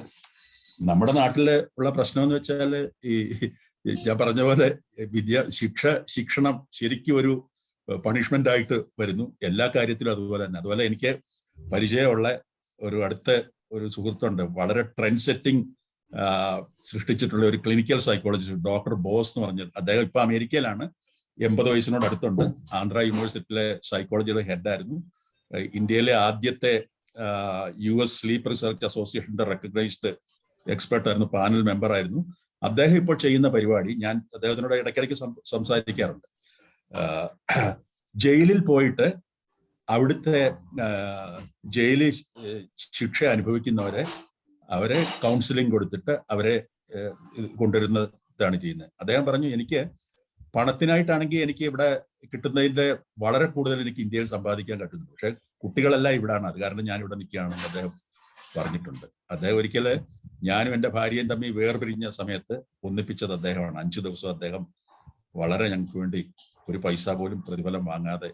നമ്മുടെ നാട്ടില് ഉള്ള പ്രശ്നം എന്ന് വെച്ചാൽ ഈ ഞാൻ പറഞ്ഞ പോലെ ശിക്ഷണം ശരിക്കും ഒരു പണിഷ്മെന്റ് ആയിട്ട് വരുന്നു എല്ലാ കാര്യത്തിലും. അതുപോലെ തന്നെ എനിക്ക് പരിചയമുള്ള അടുത്ത ഒരു സുഹൃത്തുണ്ട്, വളരെ ട്രെൻഡ് സെറ്റിംഗ് സൃഷ്ടിച്ചിട്ടുള്ള ഒരു ക്ലിനിക്കൽ സൈക്കോളജിസ്റ്റ്, ഡോക്ടർ ബോസ് എന്ന് പറഞ്ഞത്. അദ്ദേഹം ഇപ്പൊ അമേരിക്കയിലാണ്, 80 വയസ്സിനോട് അടുത്തുണ്ട്. ആന്ധ്ര യൂണിവേഴ്സിറ്റിയിലെ സൈക്കോളജിയുടെ ഹെഡായിരുന്നു. ഇന്ത്യയിലെ ആദ്യത്തെ US സ്ലീപ്പ് റിസർച്ച് അസോസിയേഷന്റെ റെക്കഗ്നൈസ്ഡ് എക്സ്പെർട്ട് ആയിരുന്നു, പാനൽ മെമ്പർ ആയിരുന്നു. അദ്ദേഹം ഇപ്പോൾ ചെയ്യുന്ന പരിപാടി ഞാൻ അദ്ദേഹത്തിനോട് ഇടയ്ക്കിടയ്ക്ക് സംസാരിക്കാറുണ്ട്. ജയിലിൽ പോയിട്ട് അവിടുത്തെ ജയിലിൽ ശിക്ഷ അനുഭവിക്കുന്നവരെ അവരെ കൗൺസിലിംഗ് കൊടുത്തിട്ട് അവരെ കൊണ്ടുവരുന്നതാണ് ചെയ്യുന്നത്. അദ്ദേഹം പറഞ്ഞു, എനിക്ക് പണത്തിനായിട്ടാണെങ്കിൽ എനിക്ക് ഇവിടെ കിട്ടുന്നതിന്റെ വളരെ കൂടുതൽ എനിക്ക് ഇന്ത്യയിൽ സമ്പാദിക്കാൻ പറ്റുന്നുണ്ട്, പക്ഷെ കുട്ടികളെല്ലാം ഇവിടാണ്, അത് കാരണം ഞാൻ ഇവിടെ നിൽക്കുകയാണെന്ന് അദ്ദേഹം പറഞ്ഞിട്ടുണ്ട്. അദ്ദേഹം ഒരിക്കല് ഞാനും എൻ്റെ ഭാര്യയും തമ്മിൽ വേർപിരിഞ്ഞ സമയത്ത് ഒന്നിപ്പിച്ചത് അദ്ദേഹമാണ്. 5 ദിവസം അദ്ദേഹം വളരെ ഞങ്ങൾക്ക് വേണ്ടി ഒരു പൈസ പോലും പ്രതിഫലം വാങ്ങാതെ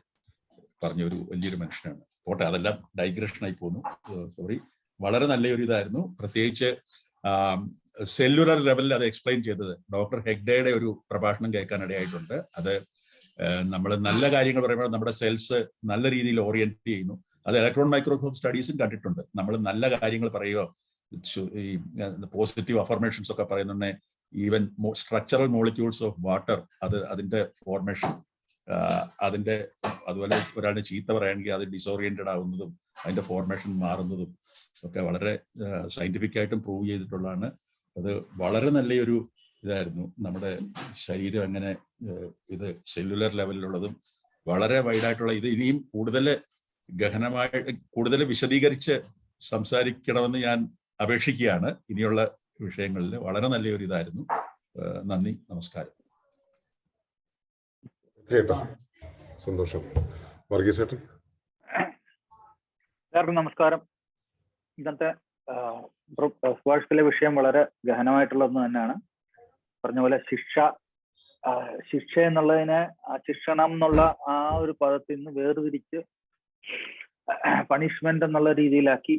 പറഞ്ഞ ഒരു വലിയൊരു മനുഷ്യനാണ്. പോട്ടെ, അതെല്ലാം ഡൈഗ്രഷനായി പോന്നു, സോറി. വളരെ നല്ലൊരു ഇതായിരുന്നു. പ്രത്യേകിച്ച് സെല്ലുലർ ലെവലിൽ അത് എക്സ്പ്ലെയിൻ ചെയ്തത് ഡോക്ടർ ഹെഗ്ഡയുടെ ഒരു പ്രഭാഷണം കേൾക്കാൻ ഇടയായിട്ടുണ്ട്. അത് നമ്മൾ നല്ല കാര്യങ്ങൾ പറയുമ്പോൾ നമ്മുടെ സെൽസ് നല്ല രീതിയിൽ ഓറിയന്റ് ചെയ്യുന്നു. അത് ഇലക്ട്രോൺ മൈക്രോസ്കോപ്പ് സ്റ്റഡീസും കണ്ടിട്ടുണ്ട്. നമ്മൾ നല്ല കാര്യങ്ങൾ പറയുകയോ ഈ പോസിറ്റീവ് അഫർമേഷൻസ് ഒക്കെ പറയുന്നുണ്ടെ even structural molecules of water അതിന്റെ ഫോർമേഷൻ, അതിന്റെ അതുപോലെ ഒരാളുടെ ചീത്ത പറയുകയാണെങ്കിൽ അത് ഡിസോറിയന്റഡ് ആവുന്നതും അതിന്റെ ഫോർമേഷൻ മാറുന്നതും ഒക്കെ വളരെ സയന്റിഫിക് ആയിട്ടും പ്രൂവ് ചെയ്തിട്ടുള്ളതാണ്. അത് വളരെ നല്ലൊരു ഇതായിരുന്നു. നമ്മുടെ ശരീരം എങ്ങനെ ഇത് സെല്ലുലർ ലെവലിലുള്ളതും വളരെ വൈഡായിട്ടുള്ള ഇത് ഇനിയും കൂടുതൽ ഗഹനമായി കൂടുതൽ വിശദീകരിച്ച് സംസാരിക്കണമെന്ന് ഞാൻ അപേക്ഷിക്കുകയാണ്. ഇനിയുള്ള വിഷയങ്ങളിൽ വളരെ നല്ലൊരു ഇതായിരുന്നു. നന്ദി, നമസ്കാരം. കേട്ടോ, സന്തോഷം. വർഗീസ് ചേട്ടൻ. എല്ലാവർക്കും നമസ്കാരം. ഇന്നത്തെ സുഭാഷിലെ വിഷയം വളരെ ഗഹനമായിട്ടുള്ളതെന്ന് തന്നെയാണ്. പറഞ്ഞ പോലെ ശിക്ഷ എന്നുള്ളതിനെ ശിക്ഷണം എന്നുള്ള ആ ഒരു പദത്തിൽ നിന്ന് വേർതിരിച്ച് പണിഷ്മെന്റ് എന്നുള്ള രീതിയിലാക്കി.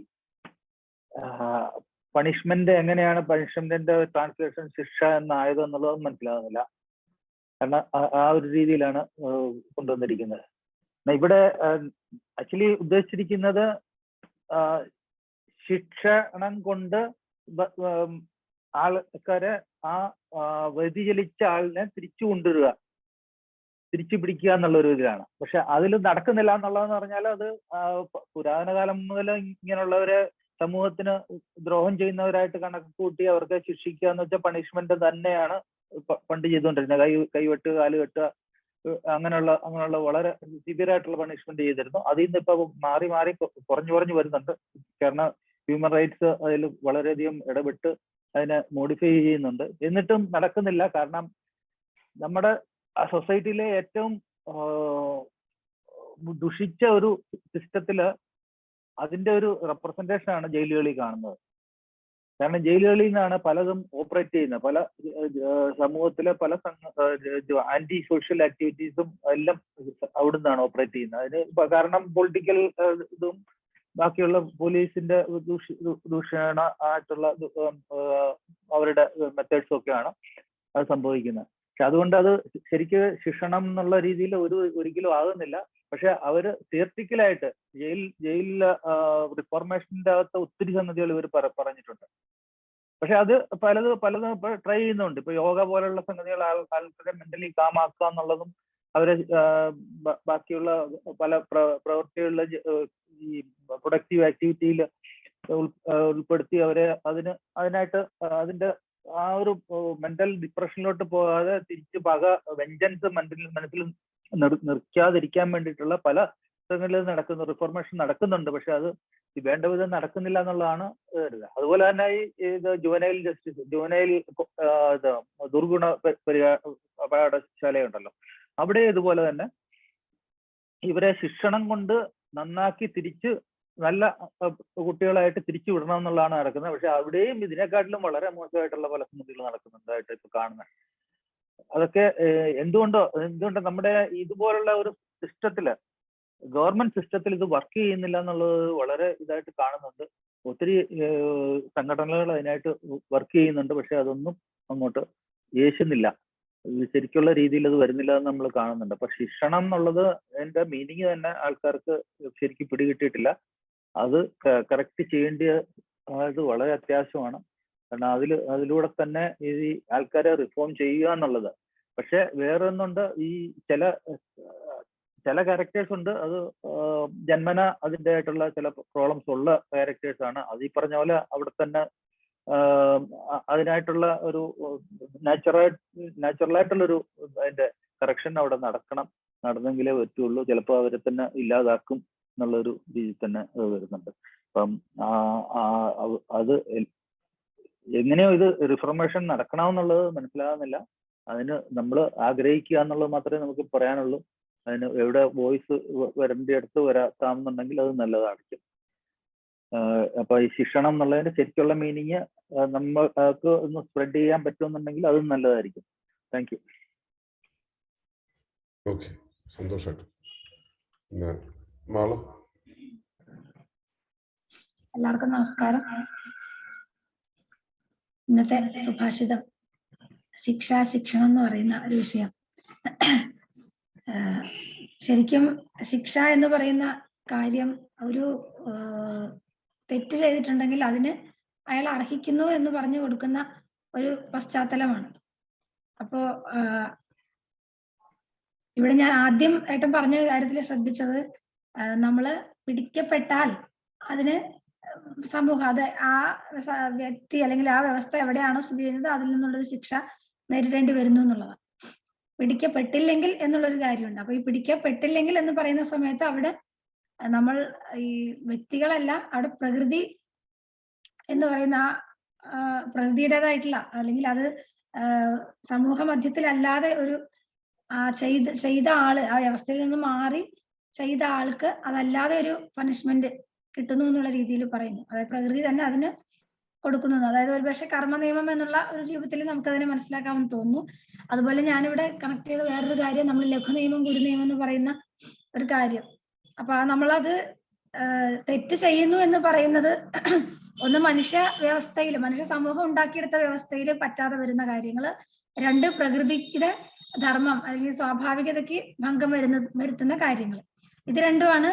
പണിഷ്മെന്റ് എങ്ങനെയാണ് പണിഷ്മെന്റിന്റെ ട്രാൻസ്ലേഷൻ ശിക്ഷ എന്നായത് എന്നുള്ളത് മനസ്സിലാകുന്നില്ല. കാരണം ആ ഒരു രീതിയിലാണ് കൊണ്ടുവന്നിരിക്കുന്നത്. ഇവിടെ ആക്ച്വലി ഉദ്ദേശിച്ചിരിക്കുന്നത് ശിക്ഷണം കൊണ്ട് ആൾക്കാരെ ആ വ്യതിചലിച്ച ആളിനെ തിരിച്ചു കൊണ്ടുവരിക, തിരിച്ചു പിടിക്കുക എന്നുള്ള ഒരു ഇതിലാണ്. പക്ഷെ അതിൽ നടക്കുന്നില്ല എന്നുള്ളതെന്ന് പറഞ്ഞാൽ അത് പുരാതന കാലം മുതൽ ഇങ്ങനെയുള്ളവരെ സമൂഹത്തിന് ദ്രോഹം ചെയ്യുന്നവരായിട്ട് കണക്ക് കൂട്ടി അവർക്ക് ശിക്ഷിക്കുക എന്ന് വെച്ചാൽ പണിഷ്മെന്റ് തന്നെയാണ് പണ്ട് ചെയ്തുകൊണ്ടിരുന്നത്. കൈവെട്ട്, കാലുകെട്ടുക, അങ്ങനെയുള്ള വളരെ സിവിയർ ആയിട്ടുള്ള പണിഷ്മെന്റ് ചെയ്തിരുന്നു. അതിൽ നിന്ന് ഇപ്പൊ മാറി കുറഞ്ഞു വരുന്നുണ്ട്. കാരണം ഹ്യൂമൻ റൈറ്റ്സ് അതിൽ വളരെയധികം ഇടപെട്ട് അതിനെ മോഡിഫൈ ചെയ്യുന്നുണ്ട്. എന്നിട്ടും നടക്കുന്നില്ല. കാരണം നമ്മുടെ സൊസൈറ്റിയിലെ ഏറ്റവും ദുഷിച്ച ഒരു സിസ്റ്റത്തില് അതിന്റെ ഒരു റെപ്രസെന്റേഷൻ ആണ് ജയിലുകളിൽ കാണുന്നത്. കാരണം ജയിലുകളിൽ നിന്നാണ് പലതും ഓപ്പറേറ്റ് ചെയ്യുന്നത്. പല സമൂഹത്തിലെ പല ആന്റി സോഷ്യൽ ആക്ടിവിറ്റീസും എല്ലാം അവിടെ നിന്നാണ് ഓപ്പറേറ്റ് ചെയ്യുന്നത്. അതിന് കാരണം പൊളിറ്റിക്കൽ ഇതും ബാക്കിയുള്ള പോലീസിന്റെ ദൂഷണ ആയിട്ടുള്ള അവരുടെ മെത്തേഡ്സും ഒക്കെയാണ് അത് സംഭവിക്കുന്നത്. പക്ഷെ അതുകൊണ്ട് അത് ശരിക്ക് ശിക്ഷണം എന്നുള്ള രീതിയിൽ ഒരിക്കലും ആകുന്നില്ല. പക്ഷെ അവര് തിയറിറ്റിക്കലായിട്ട് ജയിലിലെ റിഫോർമേഷന്റെ അകത്ത് ഒത്തിരി സംഗതികൾ ഇവർ പറഞ്ഞിട്ടുണ്ട്. പക്ഷെ അത് പലതും ഇപ്പൊ ട്രൈ ചെയ്യുന്നുണ്ട്. ഇപ്പൊ യോഗ പോലുള്ള സംഗതികൾ ആൾക്കാരെ മെന്റലി കാമാക്കുക എന്നുള്ളതും അവരെ ബാക്കിയുള്ള പല പ്രവൃത്തികളിലെ ഈ പ്രൊഡക്റ്റീവ് ആക്ടിവിറ്റിയിൽ ഉൾപ്പെടുത്തി അവരെ അതിനായിട്ട് അതിന്റെ ആ ഒരു മെന്റൽ ഡിപ്രഷനിലോട്ട് പോകാതെ തിരിച്ച് വെഞ്ചൻസ് മനസ്സിൽ നിർക്കാതിരിക്കാൻ വേണ്ടിയിട്ടുള്ള പല സ്ഥലങ്ങളിൽ നടക്കുന്ന റിഫോർമേഷൻ നടക്കുന്നുണ്ട്. പക്ഷെ അത് വേണ്ട വിധം നടക്കുന്നില്ല എന്നുള്ളതാണ് കരുതുക. അതുപോലെ തന്നെ ഈ ജുവനൈൽ ജസ്റ്റിസ്, ജുവനൈൽ ദുർഗുണ അപകടശാലയുണ്ടല്ലോ, അവിടെ ഇതുപോലെ തന്നെ ഇവരെ ശിക്ഷണം കൊണ്ട് നന്നാക്കി തിരിച്ച് നല്ല കുട്ടികളായിട്ട് തിരിച്ചു വിടണം എന്നുള്ളതാണ് നടക്കുന്നത്. പക്ഷെ അവിടെയും ഇതിനെക്കാട്ടിലും വളരെ മോശമായിട്ടുള്ള പല സംഗതികൾ നടക്കുന്നുണ്ടായിട്ട് ഇപ്പൊ കാണുന്നത്. അതൊക്കെ എന്തുകൊണ്ടോ നമ്മുടെ ഇതുപോലുള്ള ഒരു സിസ്റ്റത്തില്, ഗവൺമെന്റ് സിസ്റ്റത്തിൽ ഇത് വർക്ക് ചെയ്യുന്നില്ല എന്നുള്ളത് വളരെ ഇതായിട്ട് കാണുന്നുണ്ട്. ഒത്തിരി സംഘടനകൾ അതിനായിട്ട് വർക്ക് ചെയ്യുന്നുണ്ട്. പക്ഷെ അതൊന്നും അങ്ങോട്ട് യേശുന്നില്ല. ശരിക്കുള്ള രീതിയിൽ അത് വരുന്നില്ല എന്ന് നമ്മൾ കാണുന്നുണ്ട്. അപ്പൊ ശിക്ഷണം എന്നുള്ളത് അതിന്റെ മീനിങ് തന്നെ ആൾക്കാർക്ക് ശരിക്കും പിടികിട്ടിയിട്ടില്ല. അത് കറക്റ്റ് ചെയ്യേണ്ടത് വളരെ അത്യാവശ്യമാണ്. കാരണം അതിലൂടെ തന്നെ ഈ ആൾക്കാരെ റിഫോം ചെയ്യുക എന്നുള്ളത്. പക്ഷെ വേറെ ഒന്നുണ്ട്, ഈ ചില ക്യാരക്ടേഴ്സ് ഉണ്ട്, അത് ജന്മന അതിൻ്റെ ആയിട്ടുള്ള ചില പ്രോബ്ലംസ് ഉള്ള ക്യാരക്ടേഴ്സ് ആണ്. അത് ഈ പറഞ്ഞ പോലെ അവിടെ തന്നെ അതിനായിട്ടുള്ള ഒരു നാച്ചുറലായിട്ടുള്ളൊരു അതിന്റെ കറക്ഷൻ അവിടെ നടക്കണം. നടന്നെങ്കിലേ പറ്റുള്ളൂ. ചിലപ്പോൾ അവരെ തന്നെ ഇല്ലാതാക്കും എന്നുള്ളൊരു രീതിയിൽ തന്നെ അത് വരുന്നുണ്ട്. അപ്പം അത് എങ്ങനെയോ ഇത് റിഫർമേഷൻ നടക്കണമെന്നുള്ളത് മനസ്സിലാകുന്നില്ല. അതിന് നമ്മൾ ആഗ്രഹിക്കുക എന്നുള്ളത് മാത്രമേ നമുക്ക് പറയാനുള്ളൂ. അതിന് എവിടെ വോയിസ് വരേണ്ടിടത്ത് വരാത്താമെന്നുണ്ടെങ്കിൽ അത് നല്ലതായിരിക്കും. അപ്പൊ ഈ ശിക്ഷണം എന്നുള്ളതിന്റെ ശരിക്കുള്ള മീനിങ് നമ്മൾക്ക് ഒന്ന് സ്പ്രെഡ് ചെയ്യാൻ പറ്റുമെന്നുണ്ടെങ്കിൽ അതും നല്ലതായിരിക്കും. Thank you. ഓക്കെ, സന്തോഷമായിട്ട്. പിന്നെ മാളു. എല്ലാവർക്കും നമസ്കാരം. ഇന്നത്തെ സുഭാഷിതം ശിക്ഷ, ശിക്ഷണം എന്ന് പറയുന്ന ഒരു വിഷയം. ശരിക്കും ശിക്ഷ എന്ന് പറയുന്ന കാര്യം ഒരു തെറ്റ് ചെയ്തിട്ടുണ്ടെങ്കിൽ അതിന് അയാൾ അർഹിക്കുന്നു എന്ന് പറഞ്ഞു കൊടുക്കുന്ന ഒരു പശ്ചാത്തലമാണ്. അപ്പോ ഇവിടെ ഞാൻ ആദ്യം ഏട്ടൻ പറഞ്ഞ കാര്യത്തിൽ ശ്രദ്ധിച്ചത്, നമ്മള് പിടിക്കപ്പെട്ടാൽ അതിന് സമൂഹം, അത് ആ വ്യക്തി അല്ലെങ്കിൽ ആ വ്യവസ്ഥ എവിടെയാണോ സ്ഥിതി ചെയ്യുന്നത് അതിൽ നിന്നുള്ളൊരു ശിക്ഷ നേരിടേണ്ടി വരുന്നു എന്നുള്ളതാണ്. പിടിക്കപ്പെട്ടില്ലെങ്കിൽ എന്നുള്ളൊരു കാര്യമുണ്ട്. അപ്പൊ ഈ പിടിക്കപ്പെട്ടില്ലെങ്കിൽ എന്ന് പറയുന്ന സമയത്ത് അവിടെ നമ്മൾ ഈ വ്യക്തികളല്ല, അവിടെ പ്രകൃതി എന്ന് പറയുന്ന പ്രകൃതിയുടേതായിട്ടുള്ള അല്ലെങ്കിൽ അത് സമൂഹ മധ്യത്തിലല്ലാതെ ഒരു ചെയ്ത ആള് ആ വ്യവസ്ഥയിൽ നിന്ന് മാറി ചെയ്ത ആൾക്ക് അതല്ലാതെ ഒരു പണിഷ്മെന്റ് കിട്ടുന്നു എന്നുള്ള രീതിയിൽ പറയുന്നു. അതായത് പ്രകൃതി തന്നെ അതിന് കൊടുക്കുന്നത്. അതായത് ഒരുപക്ഷെ കർമ്മ നിയമം എന്നുള്ള ഒരു രൂപത്തിൽ നമുക്ക് അതിനെ മനസ്സിലാക്കാമെന്ന് തോന്നുന്നു. അതുപോലെ ഞാനിവിടെ കണക്ട് ചെയ്ത വേറൊരു കാര്യം, നമ്മൾ ലഘു നിയമം ഗുരു നിയമം എന്ന് പറയുന്ന ഒരു കാര്യം. അപ്പൊ നമ്മളത് തെറ്റ് ചെയ്യുന്നു എന്ന് പറയുന്നത് ഒന്ന് മനുഷ്യ വ്യവസ്ഥയിൽ, മനുഷ്യ സമൂഹം ഉണ്ടാക്കിയെടുത്ത വ്യവസ്ഥയിൽ പറ്റാതെ വരുന്ന കാര്യങ്ങൾ, രണ്ട് പ്രകൃതിയുടെ ധർമ്മം അല്ലെങ്കിൽ സ്വാഭാവികതയ്ക്ക് ഭംഗം വരുത്തുന്ന കാര്യങ്ങൾ. ഇത് രണ്ടുമാണ്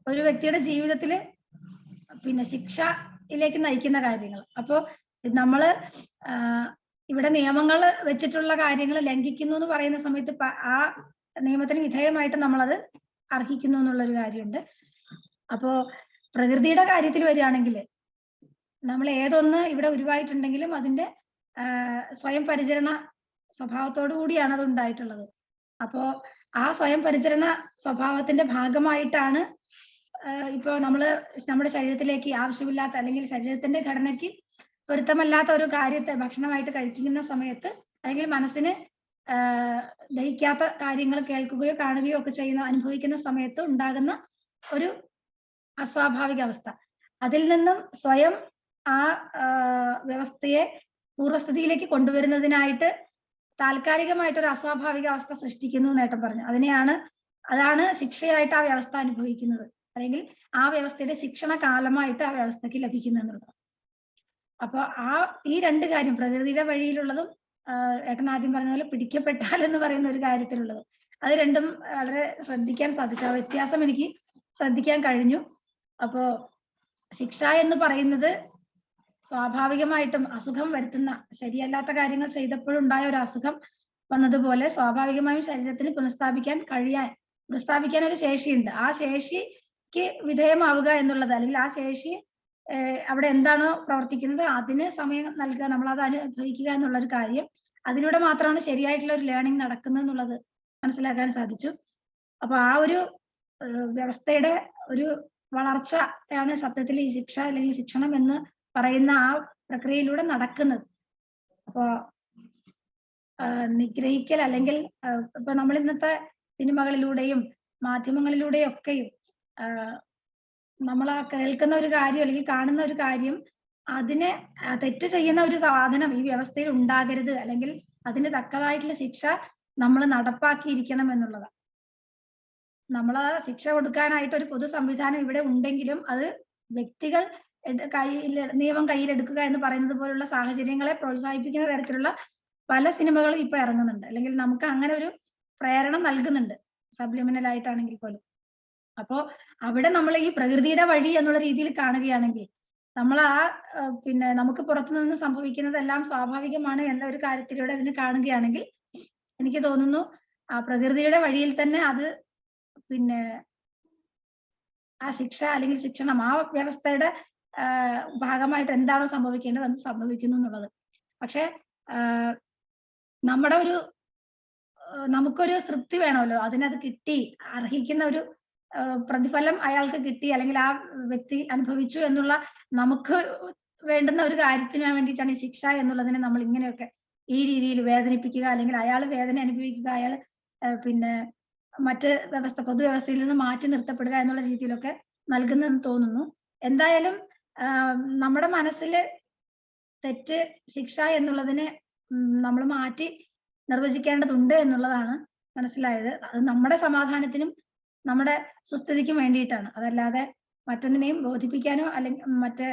ഒരു വ്യക്തിയുടെ ജീവിതത്തിൽ പിന്നെ ശിക്ഷയിലേക്ക് നയിക്കുന്ന കാര്യങ്ങൾ. അപ്പോ നമ്മള് ഇവിടെ നിയമങ്ങൾ വെച്ചിട്ടുള്ള കാര്യങ്ങൾ ലംഘിക്കുന്നു എന്ന് പറയുന്ന സമയത്ത് ആ നിയമത്തിന് വിധേയമായിട്ട് നമ്മളത് അർഹിക്കുന്നു എന്നുള്ളൊരു കാര്യമുണ്ട്. അപ്പോ പ്രകൃതിയുടെ കാര്യത്തിൽ വരികയാണെങ്കിൽ നമ്മൾ ഏതൊന്ന് ഇവിടെ ഉരുവായിട്ടുണ്ടെങ്കിലും അതിന്റെ സ്വയം പരിചരണ സ്വഭാവത്തോടു കൂടിയാണ് അത് ഉണ്ടായിട്ടുള്ളത്. അപ്പോ ആ സ്വയം പരിചരണ സ്വഭാവത്തിന്റെ ഭാഗമായിട്ടാണ് ഇപ്പോ നമ്മുടെ ശരീരത്തിലേക്ക് ആവശ്യമില്ലാത്ത അല്ലെങ്കിൽ ശരീരത്തിന്റെ ഘടനയ്ക്ക് പൊരുത്തമല്ലാത്ത ഒരു കാര്യത്തെ ഭക്ഷണമായിട്ട് കഴിക്കുന്ന സമയത്ത് അല്ലെങ്കിൽ മനസ്സിന് ദഹിക്കാത്ത കാര്യങ്ങൾ കേൾക്കുകയോ കാണുകയോ ഒക്കെ അനുഭവിക്കുന്ന സമയത്ത് ഉണ്ടാകുന്ന ഒരു അസ്വാഭാവിക അവസ്ഥ, അതിൽ നിന്നും സ്വയം ആ വ്യവസ്ഥയെ പൂർവ്വസ്ഥിതിയിലേക്ക് കൊണ്ടുവരുന്നതിനായിട്ട് താൽക്കാലികമായിട്ട് ഒരു അസ്വാഭാവിക അവസ്ഥ സൃഷ്ടിക്കുന്നു നേട്ടം പറഞ്ഞു. അതാണ് ശിക്ഷയായിട്ട് ആ വ്യവസ്ഥ അനുഭവിക്കുന്നത്, അല്ലെങ്കിൽ ആ വ്യവസ്ഥയുടെ ശിക്ഷണ കാലമായിട്ട് ആ വ്യവസ്ഥയ്ക്ക് ലഭിക്കുന്നുള്ളത്. അപ്പൊ ഈ രണ്ട് കാര്യം, പ്രകൃതിയുടെ വഴിയിലുള്ളതും ഏട്ടൻ ആദ്യം പറഞ്ഞ പോലെ പിടിക്കപ്പെട്ടാൽ എന്ന് പറയുന്ന ഒരു കാര്യത്തിലുള്ളതും, അത് രണ്ടും വളരെ ശ്രദ്ധിക്കാൻ സാധിച്ചു. ആ വ്യത്യാസം എനിക്ക് ശ്രദ്ധിക്കാൻ കഴിഞ്ഞു. അപ്പോ ശിക്ഷ എന്ന് പറയുന്നത് സ്വാഭാവികമായിട്ടും അസുഖം വരുത്തുന്ന, ശരിയല്ലാത്ത കാര്യങ്ങൾ ചെയ്തപ്പോഴുണ്ടായ ഒരു അസുഖം വന്നതുപോലെ സ്വാഭാവികമായും ശരീരത്തിന് പുനഃസ്ഥാപിക്കാൻ ഒരു ശേഷിയുണ്ട്. ആ ശേഷിക്ക് വിധേയമാവുക എന്നുള്ളത്, അല്ലെങ്കിൽ ആ ശേഷി അവിടെ എന്താണോ പ്രവർത്തിക്കുന്നത് അതിന് സമയം നൽകുക, നമ്മൾ അത് അനുഭവിക്കുക എന്നുള്ള ഒരു കാര്യം, അതിലൂടെ മാത്രമാണ് ശരിയായിട്ടുള്ള ഒരു ലേണിംഗ് നടക്കുന്നത് എന്നുള്ളത് മനസ്സിലാക്കാൻ സാധിച്ചു. അപ്പൊ ആ ഒരു വ്യവസ്ഥയുടെ ഒരു വളർച്ചയാണ് സത്യത്തിൽ ഈ ശിക്ഷ അല്ലെങ്കിൽ ശിക്ഷണം എന്ന് പറയുന്ന ആ പ്രക്രിയയിലൂടെ നടക്കുന്നത്. അപ്പോ നിഗ്രഹിക്കൽ അല്ലെങ്കിൽ ഇപ്പൊ നമ്മൾ ഇന്നത്തെ സിനിമകളിലൂടെയും മാധ്യമങ്ങളിലൂടെയും ഒക്കെയും നമ്മൾ ആ കേൾക്കുന്ന ഒരു കാര്യം അല്ലെങ്കിൽ കാണുന്ന ഒരു കാര്യം, അതിനെ തെറ്റ് ചെയ്യുന്ന ഒരു സാധനം ഈ വ്യവസ്ഥയിൽ ഉണ്ടാകരുത്, അല്ലെങ്കിൽ അതിന് തക്കതായിട്ടുള്ള ശിക്ഷ നമ്മൾ നടപ്പാക്കിയിരിക്കണം എന്നുള്ളതാണ്. നമ്മൾ ശിക്ഷ കൊടുക്കാനായിട്ട് ഒരു പൊതു സംവിധാനം ഇവിടെ ഉണ്ടെങ്കിലും അത് വ്യക്തികൾ നിയമം കയ്യിലെടുക്കുക എന്ന് പറയുന്നത് പോലുള്ള സാഹചര്യങ്ങളെ പ്രോത്സാഹിപ്പിക്കുന്ന തരത്തിലുള്ള പല സിനിമകളും ഇപ്പൊ ഇറങ്ങുന്നുണ്ട്, അല്ലെങ്കിൽ നമുക്ക് അങ്ങനെ ഒരു പ്രേരണ നൽകുന്നുണ്ട്, സബ്ലിമിനൽ ആയിട്ടാണെങ്കിൽ പോലും. അപ്പോ അവിടെ നമ്മൾ ഈ പ്രകൃതിയുടെ വഴി എന്നുള്ള രീതിയിൽ കാണുകയാണെങ്കിൽ, നമ്മൾ പിന്നെ നമുക്ക് പുറത്തുനിന്ന് സംഭവിക്കുന്നതെല്ലാം സ്വാഭാവികമാണ് എന്ന ഒരു കാര്യത്തിലൂടെ അതിന് കാണുകയാണെങ്കിൽ എനിക്ക് തോന്നുന്നു ആ പ്രകൃതിയുടെ വഴിയിൽ തന്നെ അത് പിന്നെ ആ ശിക്ഷ അല്ലെങ്കിൽ ശിക്ഷണം ആ വ്യവസ്ഥയുടെ ഭാഗമായിട്ട് എന്താണോ സംഭവിക്കേണ്ടത് അത് സംഭവിക്കുന്നു എന്നുള്ളത്. പക്ഷെ നമ്മുടെ ഒരു നമുക്കൊരു തൃപ്തി വേണമല്ലോ, അതിനത് കിട്ടി, അർഹിക്കുന്ന ഒരു പ്രതിഫലം അയാൾക്ക് കിട്ടി, അല്ലെങ്കിൽ ആ വ്യക്തി അനുഭവിച്ചു എന്നുള്ള നമുക്ക് വേണ്ടുന്ന ഒരു കാര്യത്തിന് വേണ്ടിയിട്ടാണ് ഈ ശിക്ഷ എന്നുള്ളതിനെ നമ്മൾ ഇങ്ങനെയൊക്കെ ഈ രീതിയിൽ വേദനിപ്പിക്കുക, അല്ലെങ്കിൽ അയാൾ വേദന അനുഭവിക്കുക, അയാൾ പിന്നെ മറ്റ് പൊതുവ്യവസ്ഥയിൽ നിന്ന് മാറ്റി നിർത്തപ്പെടുക എന്നുള്ള രീതിയിലൊക്കെ നൽകുന്നതെന്ന് തോന്നുന്നു. എന്തായാലും നമ്മുടെ മനസ്സിൽ തെറ്റ് ശിക്ഷ എന്നുള്ളതിനെ നമ്മൾ മാറ്റി നിർവചിക്കേണ്ടതുണ്ട് എന്നുള്ളതാണ് മനസ്സിലായത്. അത് നമ്മുടെ സമാധാനത്തിനും നമ്മുടെ സുസ്ഥിതിക്കും വേണ്ടിയിട്ടാണ്, അതല്ലാതെ മറ്റൊന്നിനെയും ബോധിപ്പിക്കാനോ അല്ലെങ്കിൽ മറ്റ്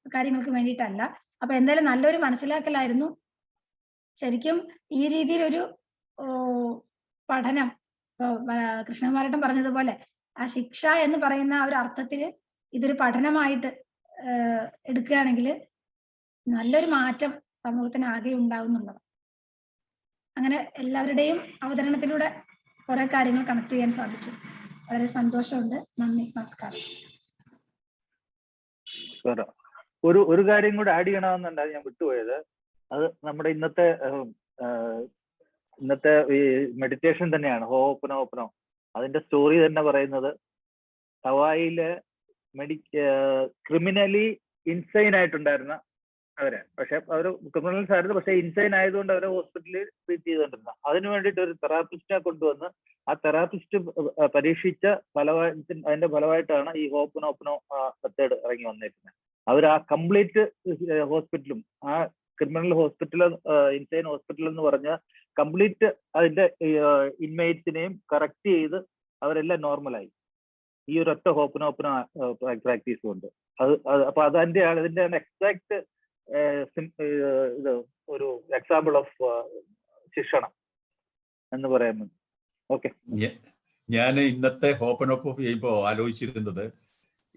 കാര്യങ്ങൾക്ക് വേണ്ടിയിട്ടല്ല. അപ്പൊ എന്തായാലും നല്ലൊരു മനസ്സിലാക്കലായിരുന്നു. ശരിക്കും ഈ രീതിയിലൊരു പഠനം, ഇപ്പൊ കൃഷ്ണകുമാരേട്ടൻ പറഞ്ഞതുപോലെ ആ ശിക്ഷ എന്ന് പറയുന്ന ആ ഒരു അർത്ഥത്തില് ഇതൊരു പഠനമായിട്ട് എടുക്കുകയാണെങ്കിൽ നല്ലൊരു മാറ്റം സമൂഹത്തിന് ആകെ ഉണ്ടാവുന്നുള്ളത്. അങ്ങനെ എല്ലാവരുടെയും അവതരണത്തിലൂടെ കുറെ കാര്യങ്ങൾ കണക്ട് ചെയ്യാൻ സാധിച്ചു. വളരെ സന്തോഷമുണ്ട്. നന്ദി, നമസ്കാരം. ഒരു കാര്യം കൂടെ ആഡ് ചെയ്യണമെന്നുണ്ടായിരുന്നു, ഞാൻ വിട്ടുപോയത്. അത് നമ്മുടെ ഇന്നത്തെ ഈ മെഡിറ്റേഷൻ തന്നെയാണ്, ഹോപ്പനോ. അതിന്റെ സ്റ്റോറി തന്നെ പറയുന്നത് ഹവായില് ക്രിമിനലി ഇൻസൈൻ ആയിട്ടുണ്ടായിരുന്ന അവരെ, പക്ഷെ അവർ ക്രിമിനൽസ് ആയിരുന്നു, പക്ഷെ ഇൻസൈൻ ആയതുകൊണ്ട് അവരെ ഹോസ്പിറ്റലിൽ ട്രീറ്റ് ചെയ്തുകൊണ്ടിരുന്ന. അതിനു വേണ്ടിയിട്ട് ഒരു തെറാപ്പിസ്റ്റിനെ കൊണ്ടുവന്ന് ആ തെറാപ്പിസ്റ്റ് പരീക്ഷിച്ച അതിന്റെ ഫലമായിട്ടാണ് ഈ ഹോപ്പനോ മെത്തേഡ് ഇറങ്ങി വന്നിരിക്കുന്നത്. അവർ ആ കംപ്ലീറ്റ് ഹോസ്പിറ്റലും, ആ ക്രിമിനൽ ഹോസ്പിറ്റൽ, ഇൻസൈൻ ഹോസ്പിറ്റൽ എന്ന് പറഞ്ഞ കംപ്ലീറ്റ് അതിന്റെ ഇൻമേറ്റ്സിനെയും കറക്റ്റ് ചെയ്ത് അവരെല്ലാം നോർമലായി ഈ ഒരു ഒറ്റ ഹോപ്പനോ പ്രാക്ടീസ് കൊണ്ട്. അപ്പൊ അതിന്റെ എക്സാക്ട് ഇത് ഒരു എക്സാമ്പിൾ ഓഫ് ശിക്ഷണം എന്ന് പറയുന്നത്. ഓക്കെ, ഞാൻ ഇന്നത്തെ ഹോപ്പനൊപ്പം ചെയ്യുമ്പോ ആലോചിച്ചിരുന്നത്,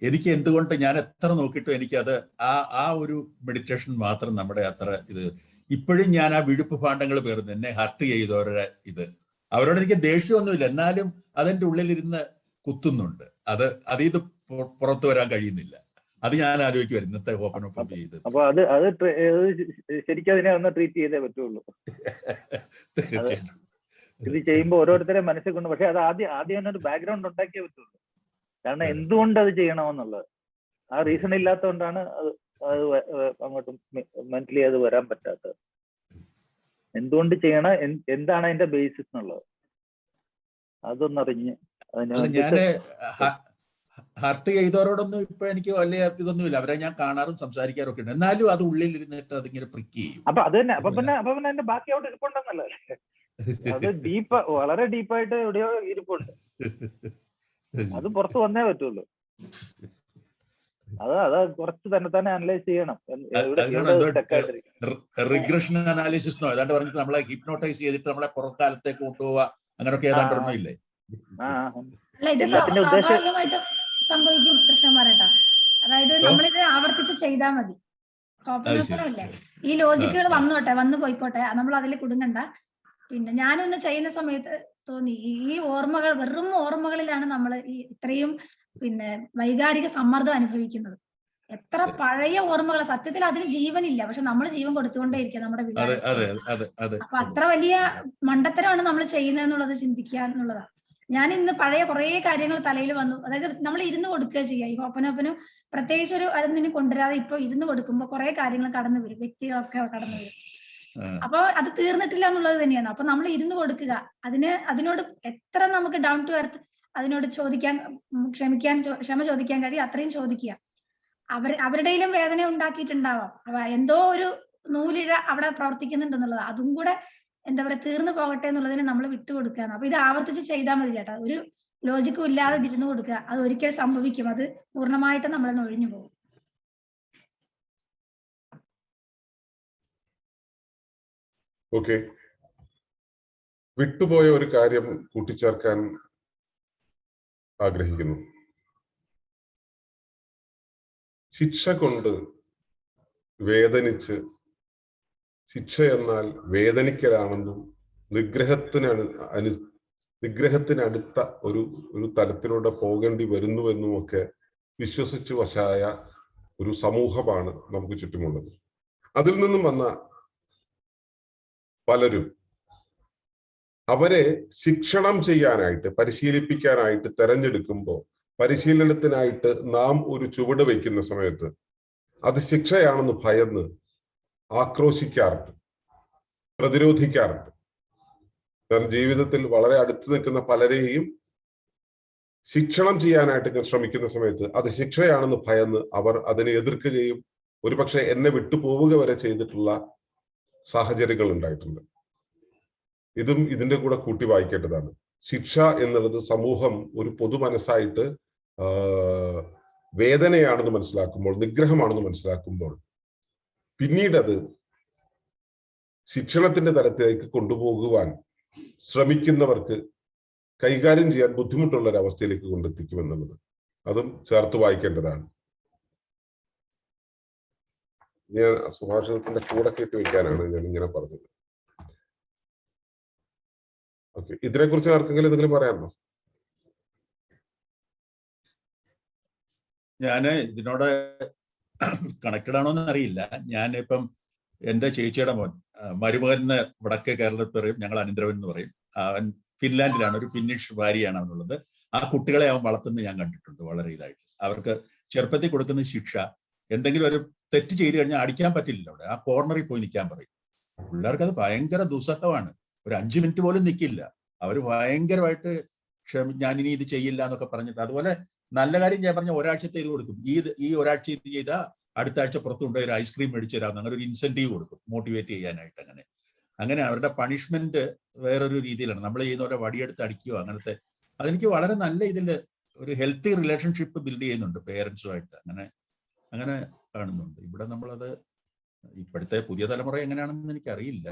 എനിക്ക് എന്തുകൊണ്ട് ഞാൻ എത്ര നോക്കിയിട്ടും എനിക്കത് ആ ഒരു മെഡിറ്റേഷൻ മാത്രം നമ്മുടെ അത്ര ഇത് ഇപ്പോഴും ഞാൻ ആ വിഴുപ്പ് ഭാണ്ഡങ്ങൾ പേർന്ന് എന്നെ ഹർട്ട് ചെയ്തവരുടെ അവരോട് എനിക്ക് ദേഷ്യമൊന്നുമില്ല, എന്നാലും അതിൻ്റെ ഉള്ളിലിരുന്ന് കുത്തുന്നുണ്ട്. അതിത് പുറത്തു വരാൻ കഴിയുന്നില്ല. അത് ഞാൻ ആലോചിക്കുമായിരുന്നു ഇന്നത്തെ ഹോപ്പനൊപ്പം ചെയ്ത്. അപ്പൊ അത് ശരിക്കും അതിനെ ഒന്ന് ട്രീറ്റ് ചെയ്തേ പറ്റുള്ളൂ. ഇത് ചെയ്യുമ്പോൾ ഓരോരുത്തരെ മനസ്സിൽ കൊണ്ട്, പക്ഷെ അത് ആദ്യം തന്നെ ഒരു ബാക്ക്ഗ്രൗണ്ട് ഉണ്ടാക്കിയേ പറ്റുള്ളൂ. കാരണം എന്തുകൊണ്ട് അത് ചെയ്യണമെന്നുള്ളത് ആ റീസൺ ഇല്ലാത്തതുകൊണ്ടാണ് അത് അങ്ങോട്ട് മെന്റലി അത് വരാൻ പറ്റാത്തത്. എന്തുകൊണ്ട് ചെയ്യണം, എന്താണ് അതിന്റെ ബേസിസ് എന്നുള്ളത് അതൊന്നറിഞ്ഞ് ഞാന് ഹർട്ട് ചെയ്തവരോടൊന്നും ഇപ്പൊ എനിക്ക് വലിയ ഇതൊന്നുമില്ല. അവരെ ഞാൻ കാണാറും സംസാരിക്കാറും ഒക്കെ ഉണ്ട്. എന്നാലും അത് ഉള്ളിൽ ഇരുന്നിട്ട് അതിങ്ങനെ പ്രിക്ക് ചെയ്യും. അപ്പൊ അത് തന്നെ അപ്പൊ പിന്നെ അതിന്റെ ബാക്കി അവിടെ ഇരിപ്പുണ്ടെന്നല്ലേ, അത് വളരെ ഡീപ്പായിട്ട് എവിടെയോ ഇരിപ്പുണ്ട്. അത് പുറത്ത് വന്നേ പറ്റുള്ളൂ. അത് കുറച്ച് തന്നെ അനലൈസ് ചെയ്യണം. റിഗ്രഷൻ അനാലിസിസ് ഏതാണ്ട് പറഞ്ഞിട്ട് നമ്മളെ ഹിപ്നോട്ടൈസ് ചെയ്തിട്ട് നമ്മളെ പുറക്കാലത്തേക്ക് കൊണ്ടുപോവുക, അങ്ങനെയൊക്കെ ഏതാണ്ട് ഒന്നുമില്ലേ? അല്ല, ഇത് സ്വാഭാവികമായിട്ട് സംഭവിക്കും കൃഷ്ണകുമാരേട്ടാ. അതായത് നമ്മളിത് ആവർത്തിച്ച് ചെയ്താൽ മതി. കോപ്പനല്ലേ, ഈ ലോജിക്കുകൾ വന്നു പോയിക്കോട്ടെ, നമ്മൾ അതിൽ കുടുങ്ങണ്ട. പിന്നെ ഞാനൊന്ന് ചെയ്യുന്ന സമയത്ത് തോന്നി, ഈ ഓർമ്മകൾ വെറും ഓർമ്മകളിലാണ് നമ്മൾ ഈ ഇത്രയും പിന്നെ വൈകാരിക സമ്മർദ്ദം അനുഭവിക്കുന്നത്. എത്ര പഴയ ഓർമ്മകൾ, സത്യത്തിൽ അതിന് ജീവനില്ല, പക്ഷെ നമ്മൾ ജീവൻ കൊടുത്തുകൊണ്ടേയിരിക്കുക നമ്മുടെ വികാരം. അപ്പൊ അത്ര വലിയ മണ്ടത്തരമാണ് നമ്മൾ ചെയ്യുന്നതെന്നുള്ളത് ചിന്തിക്കുക എന്നുള്ളതാണ്. ഞാൻ ഇന്ന് പഴയ കുറെ കാര്യങ്ങൾ തലയിൽ വന്നു. അതായത് നമ്മൾ ഇരുന്ന് കൊടുക്കുക ചെയ്യുക. ഈ ഹോപ്പനോപ്പനും പ്രത്യേകിച്ച് ഒരു അതിന് കൊണ്ടുവരാതെ ഇപ്പൊ ഇരുന്ന് കൊടുക്കുമ്പോൾ കുറെ കാര്യങ്ങൾ കടന്നു വരും, വ്യക്തികളൊക്കെ കടന്നു വരും. അപ്പൊ അത് തീർന്നിട്ടില്ല എന്നുള്ളത് തന്നെയാണ്. അപ്പൊ നമ്മൾ ഇരുന്ന് കൊടുക്കുക, അതിനോട് എത്ര നമുക്ക് ഡൗൺ ടു എർത്ത് അതിനോട് ക്ഷമ ചോദിക്കാൻ കഴിയും അത്രയും ചോദിക്കുക. അവരുടെയിലും വേദന ഉണ്ടാക്കിയിട്ടുണ്ടാവാം, എന്തോ ഒരു നൂലിഴ അവിടെ പ്രവർത്തിക്കുന്നുണ്ടെന്നുള്ളത്, അതും കൂടെ എന്താ പറയുക തീർന്നു പോകട്ടെ എന്നുള്ളതിനെ നമ്മൾ വിട്ടുകൊടുക്കുകയാണ്. അപ്പൊ ഇത് ആവർത്തിച്ച് ചെയ്താൽ മതി ചേട്ടാ. ഒരു ലോജിക്കും ഇല്ലാതെ ഇരുന്ന് കൊടുക്കുക, അത് ഒരിക്കൽ സംഭവിക്കും, അത് പൂർണ്ണമായിട്ട് നമ്മളെ ഒഴിഞ്ഞു പോകും. ഓക്കെ, വിട്ടുപോയ ഒരു കാര്യം കൂട്ടിച്ചേർക്കാൻ ആഗ്രഹിക്കുന്നു. ശിക്ഷ കൊണ്ട് വേദനിച്ച്, ശിക്ഷ എന്നാൽ വേദനിക്കലാണെന്നും നിഗ്രഹത്തിനടുത്ത ഒരു തലത്തിലൂടെ പോകേണ്ടി വരുന്നുവെന്നും ഒക്കെ വിശ്വസിച്ചു വശായ ഒരു സമൂഹമാണ് നമുക്ക് ചുറ്റുമുള്ളത്. അതിൽ നിന്നും വന്ന പലരും അവരെ ശിക്ഷണം ചെയ്യാനായിട്ട്, പരിശീലിപ്പിക്കാനായിട്ട് തെരഞ്ഞെടുക്കുമ്പോൾ, പരിശീലനത്തിനായിട്ട് നാം ഒരു ചുവട് വയ്ക്കുന്ന സമയത്ത് അത് ശിക്ഷയാണെന്ന് ഭയന്ന് ആക്രോശിക്കാറുണ്ട്, പ്രതിരോധിക്കാറുണ്ട്. ഞാൻ ജീവിതത്തിൽ വളരെ അടുത്ത് നിൽക്കുന്ന പലരെയും ശിക്ഷണം ചെയ്യാനായിട്ട് ഞാൻ ശ്രമിക്കുന്ന സമയത്ത് അത് ശിക്ഷയാണെന്ന് ഭയന്ന് അവർ അതിനെ എതിർക്കുകയും ഒരുപക്ഷെ എന്നെ വിട്ടുപോവുക വരെ ചെയ്തിട്ടുള്ള സാഹചര്യങ്ങൾ ഉണ്ടായിട്ടുണ്ട്. ഇതും ഇതിന്റെ കൂടെ കൂട്ടി വായിക്കേണ്ടതാണ്. ശിക്ഷ എന്നുള്ളത് സമൂഹം ഒരു പൊതു മനസ്സായിട്ട് വേദനയാണെന്ന് മനസ്സിലാക്കുമ്പോൾ, നിഗ്രഹമാണെന്ന് മനസ്സിലാക്കുമ്പോൾ, പിന്നീട് അത് ശിക്ഷണത്തിന്റെ തലത്തിലേക്ക് കൊണ്ടുപോകുവാൻ ശ്രമിക്കുന്നവർക്ക് കൈകാര്യം ചെയ്യാൻ ബുദ്ധിമുട്ടുള്ള ഒരു അവസ്ഥയിലേക്ക് കൊണ്ടെത്തിക്കുമെന്നുള്ളത് അതും ചേർത്ത് വായിക്കേണ്ടതാണ്. ഞാൻ സുഭാഷിതത്തിന്റെ കൂടെ കയറ്റി വെക്കാനാണ് ഞാൻ ഇങ്ങനെ പറഞ്ഞത്. ഓക്കെ, ഇതിനെക്കുറിച്ച് ആർക്കെങ്കിലും എന്തെങ്കിലും പറയാമോ? ഞാന് ഇതിനോട് കണക്റ്റഡ് ആണോന്ന് അറിയില്ല. ഞാനിപ്പം എൻ്റെ ചേച്ചിയുടെ മോൻ, മരുമകൻ എന്ന് വടക്കേ കേരളത്തിൽ പറയും, ഞങ്ങൾ അനന്തരവൻ എന്ന് പറയും. അവൻ ഫിൻലാൻഡിലാണ്, ഒരു ഫിന്നിഷ് ഭാര്യയാണ് അവനുള്ളത്. ആ കുട്ടികളെ അവൻ വളർത്തുന്നത് ഞാൻ കണ്ടിട്ടുണ്ട് വളരെ ഇതായിട്ട്. അവർക്ക് ചെറുപ്പത്തിൽ കൊടുക്കുന്ന ശിക്ഷ, എന്തെങ്കിലും ഒരു തെറ്റ് ചെയ്ത് കഴിഞ്ഞാൽ അടിക്കാൻ പറ്റില്ല, അവിടെ ആ കോർണറിൽ പോയി നിൽക്കാൻ പറയും. പിള്ളേർക്ക് അത് ഭയങ്കര ദുസ്സഹമാണ്. ഒരു 5 മിനിറ്റ് പോലും നിൽക്കില്ല. അവർ ഭയങ്കരമായിട്ട് ഞാനിനി ഇത് ചെയ്യില്ല എന്നൊക്കെ പറഞ്ഞിട്ട്. അതുപോലെ നല്ല കാര്യം ഞാൻ പറഞ്ഞ ഒരാഴ്ചത്തെ ഇത് കൊടുക്കും. ഈ ഒരാഴ്ച ഇത് ചെയ്താൽ അടുത്ത ആഴ്ച പുറത്തു കൊണ്ടുപോയി ഒരു ഐസ്ക്രീം മേടിച്ചു തരാമെന്ന്, അങ്ങനെ ഒരു ഇൻസെന്റീവ് കൊടുക്കും മോട്ടിവേറ്റ് ചെയ്യാനായിട്ട്. അങ്ങനെ അവരുടെ പണിഷ്മെന്റ് വേറൊരു രീതിയിലാണ്. നമ്മൾ ചെയ്യുന്ന പോലെ വടിയെടുത്ത് അടിക്കുകയോ അങ്ങനത്തെ. അതെനിക്ക് വളരെ നല്ല ഇതിൽ ഒരു ഹെൽത്തി റിലേഷൻഷിപ്പ് ബിൽഡ് ചെയ്യുന്നുണ്ട് പേരൻസുമായിട്ട്. അങ്ങനെ കാണുന്നുണ്ട്. ഇവിടെ നമ്മളത് ഇപ്പോഴത്തെ പുതിയ തലമുറ എങ്ങനെയാണെന്ന് എനിക്കറിയില്ല.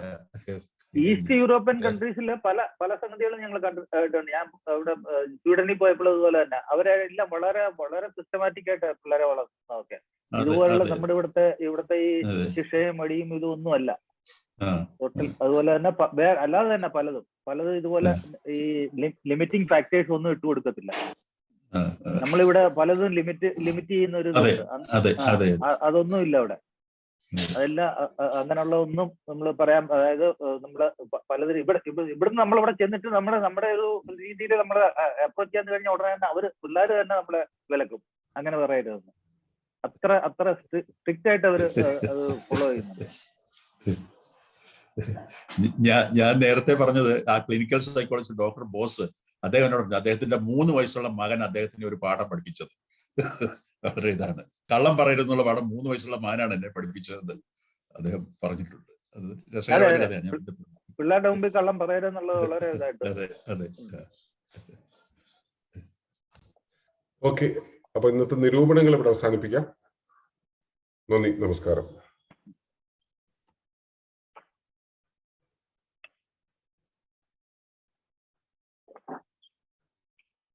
ഈസ്റ്റ് യൂറോപ്യൻ കൺട്രീസിലെ പല സംഗതികളും ഞങ്ങൾ കണ്ടിട്ടുണ്ട്. ഞാൻ അവിടെ സ്വീഡനിൽ പോയപ്പോൾ അതുപോലെ തന്നെ അവരെല്ലാം വളരെ വളരെ സിസ്റ്റമാറ്റിക് ആയിട്ട് പിള്ളേരെ വളർത്തുന്നതൊക്കെ. ഇതുപോലുള്ള നമ്മുടെ ഇവിടുത്തെ ഈ ശിക്ഷയും മടിയും ഇതൊന്നും അല്ല. അതുപോലെ തന്നെ അല്ലാതെ തന്നെ പലതും ഇതുപോലെ ഈ ലിമിറ്റിംഗ് ഫാക്ടേഴ്സ് ഒന്നും ഇട്ട് കൊടുക്കത്തില്ല. നമ്മളിവിടെ പലതും ലിമിറ്റ് ചെയ്യുന്ന ഒരു അതൊന്നും ഇല്ല അവിടെ. അതെല്ലാം അങ്ങനെയുള്ള ഒന്നും നമ്മൾ പറയാൻ, അതായത് നമ്മള് പലതിനും ഇവിടുന്ന് നമ്മളിവിടെ ചെന്നിട്ട് നമ്മുടെ ഒരു രീതിയിൽ നമ്മൾ അപ്രോച്ച് ചെയ്യാൻ കഴിഞ്ഞ ഉടനെ തന്നെ പിള്ളേർ തന്നെ നമ്മളെ വിലക്കും. അങ്ങനെ പറയരുതെന്ന്. അത്ര സ്ട്രിക്റ്റ് ആയിട്ട് അവര് അത് ഫോളോ ചെയ്യുന്നുണ്ട്. ഞാൻ നേരത്തെ പറഞ്ഞത് ആ ക്ലിനിക്കൽ സൈക്കോളജിസ്റ്റ് ഡോക്ടർ ബോസ് അദ്ദേഹം എന്നോട് അദ്ദേഹത്തിന്റെ 3 വയസ്സുള്ള മകൻ അദ്ദേഹത്തിന് ഒരു പാഠം പഠിപ്പിച്ചത്. അവരുടെ ഇതാണ്, കള്ളം പറയരുതെന്നുള്ള പാഠം 3 വയസ്സുള്ള മകനാണ് എന്നെ പഠിപ്പിച്ചതെന്ന് അദ്ദേഹം പറഞ്ഞിട്ടുണ്ട്. അത് രസകരമായ കഥയാണ്. പിള്ളേരുടെ മുമ്പിൽ കള്ളം പറയരുതെന്നുള്ളത് വളരെ ഇതായിട്ട്. അതെ. ഓക്കെ, അപ്പൊ ഇന്നത്തെ നിരൂപണങ്ങൾ ഇവിടെ അവസാനിപ്പിക്കാം. നന്ദി, നമസ്കാരം.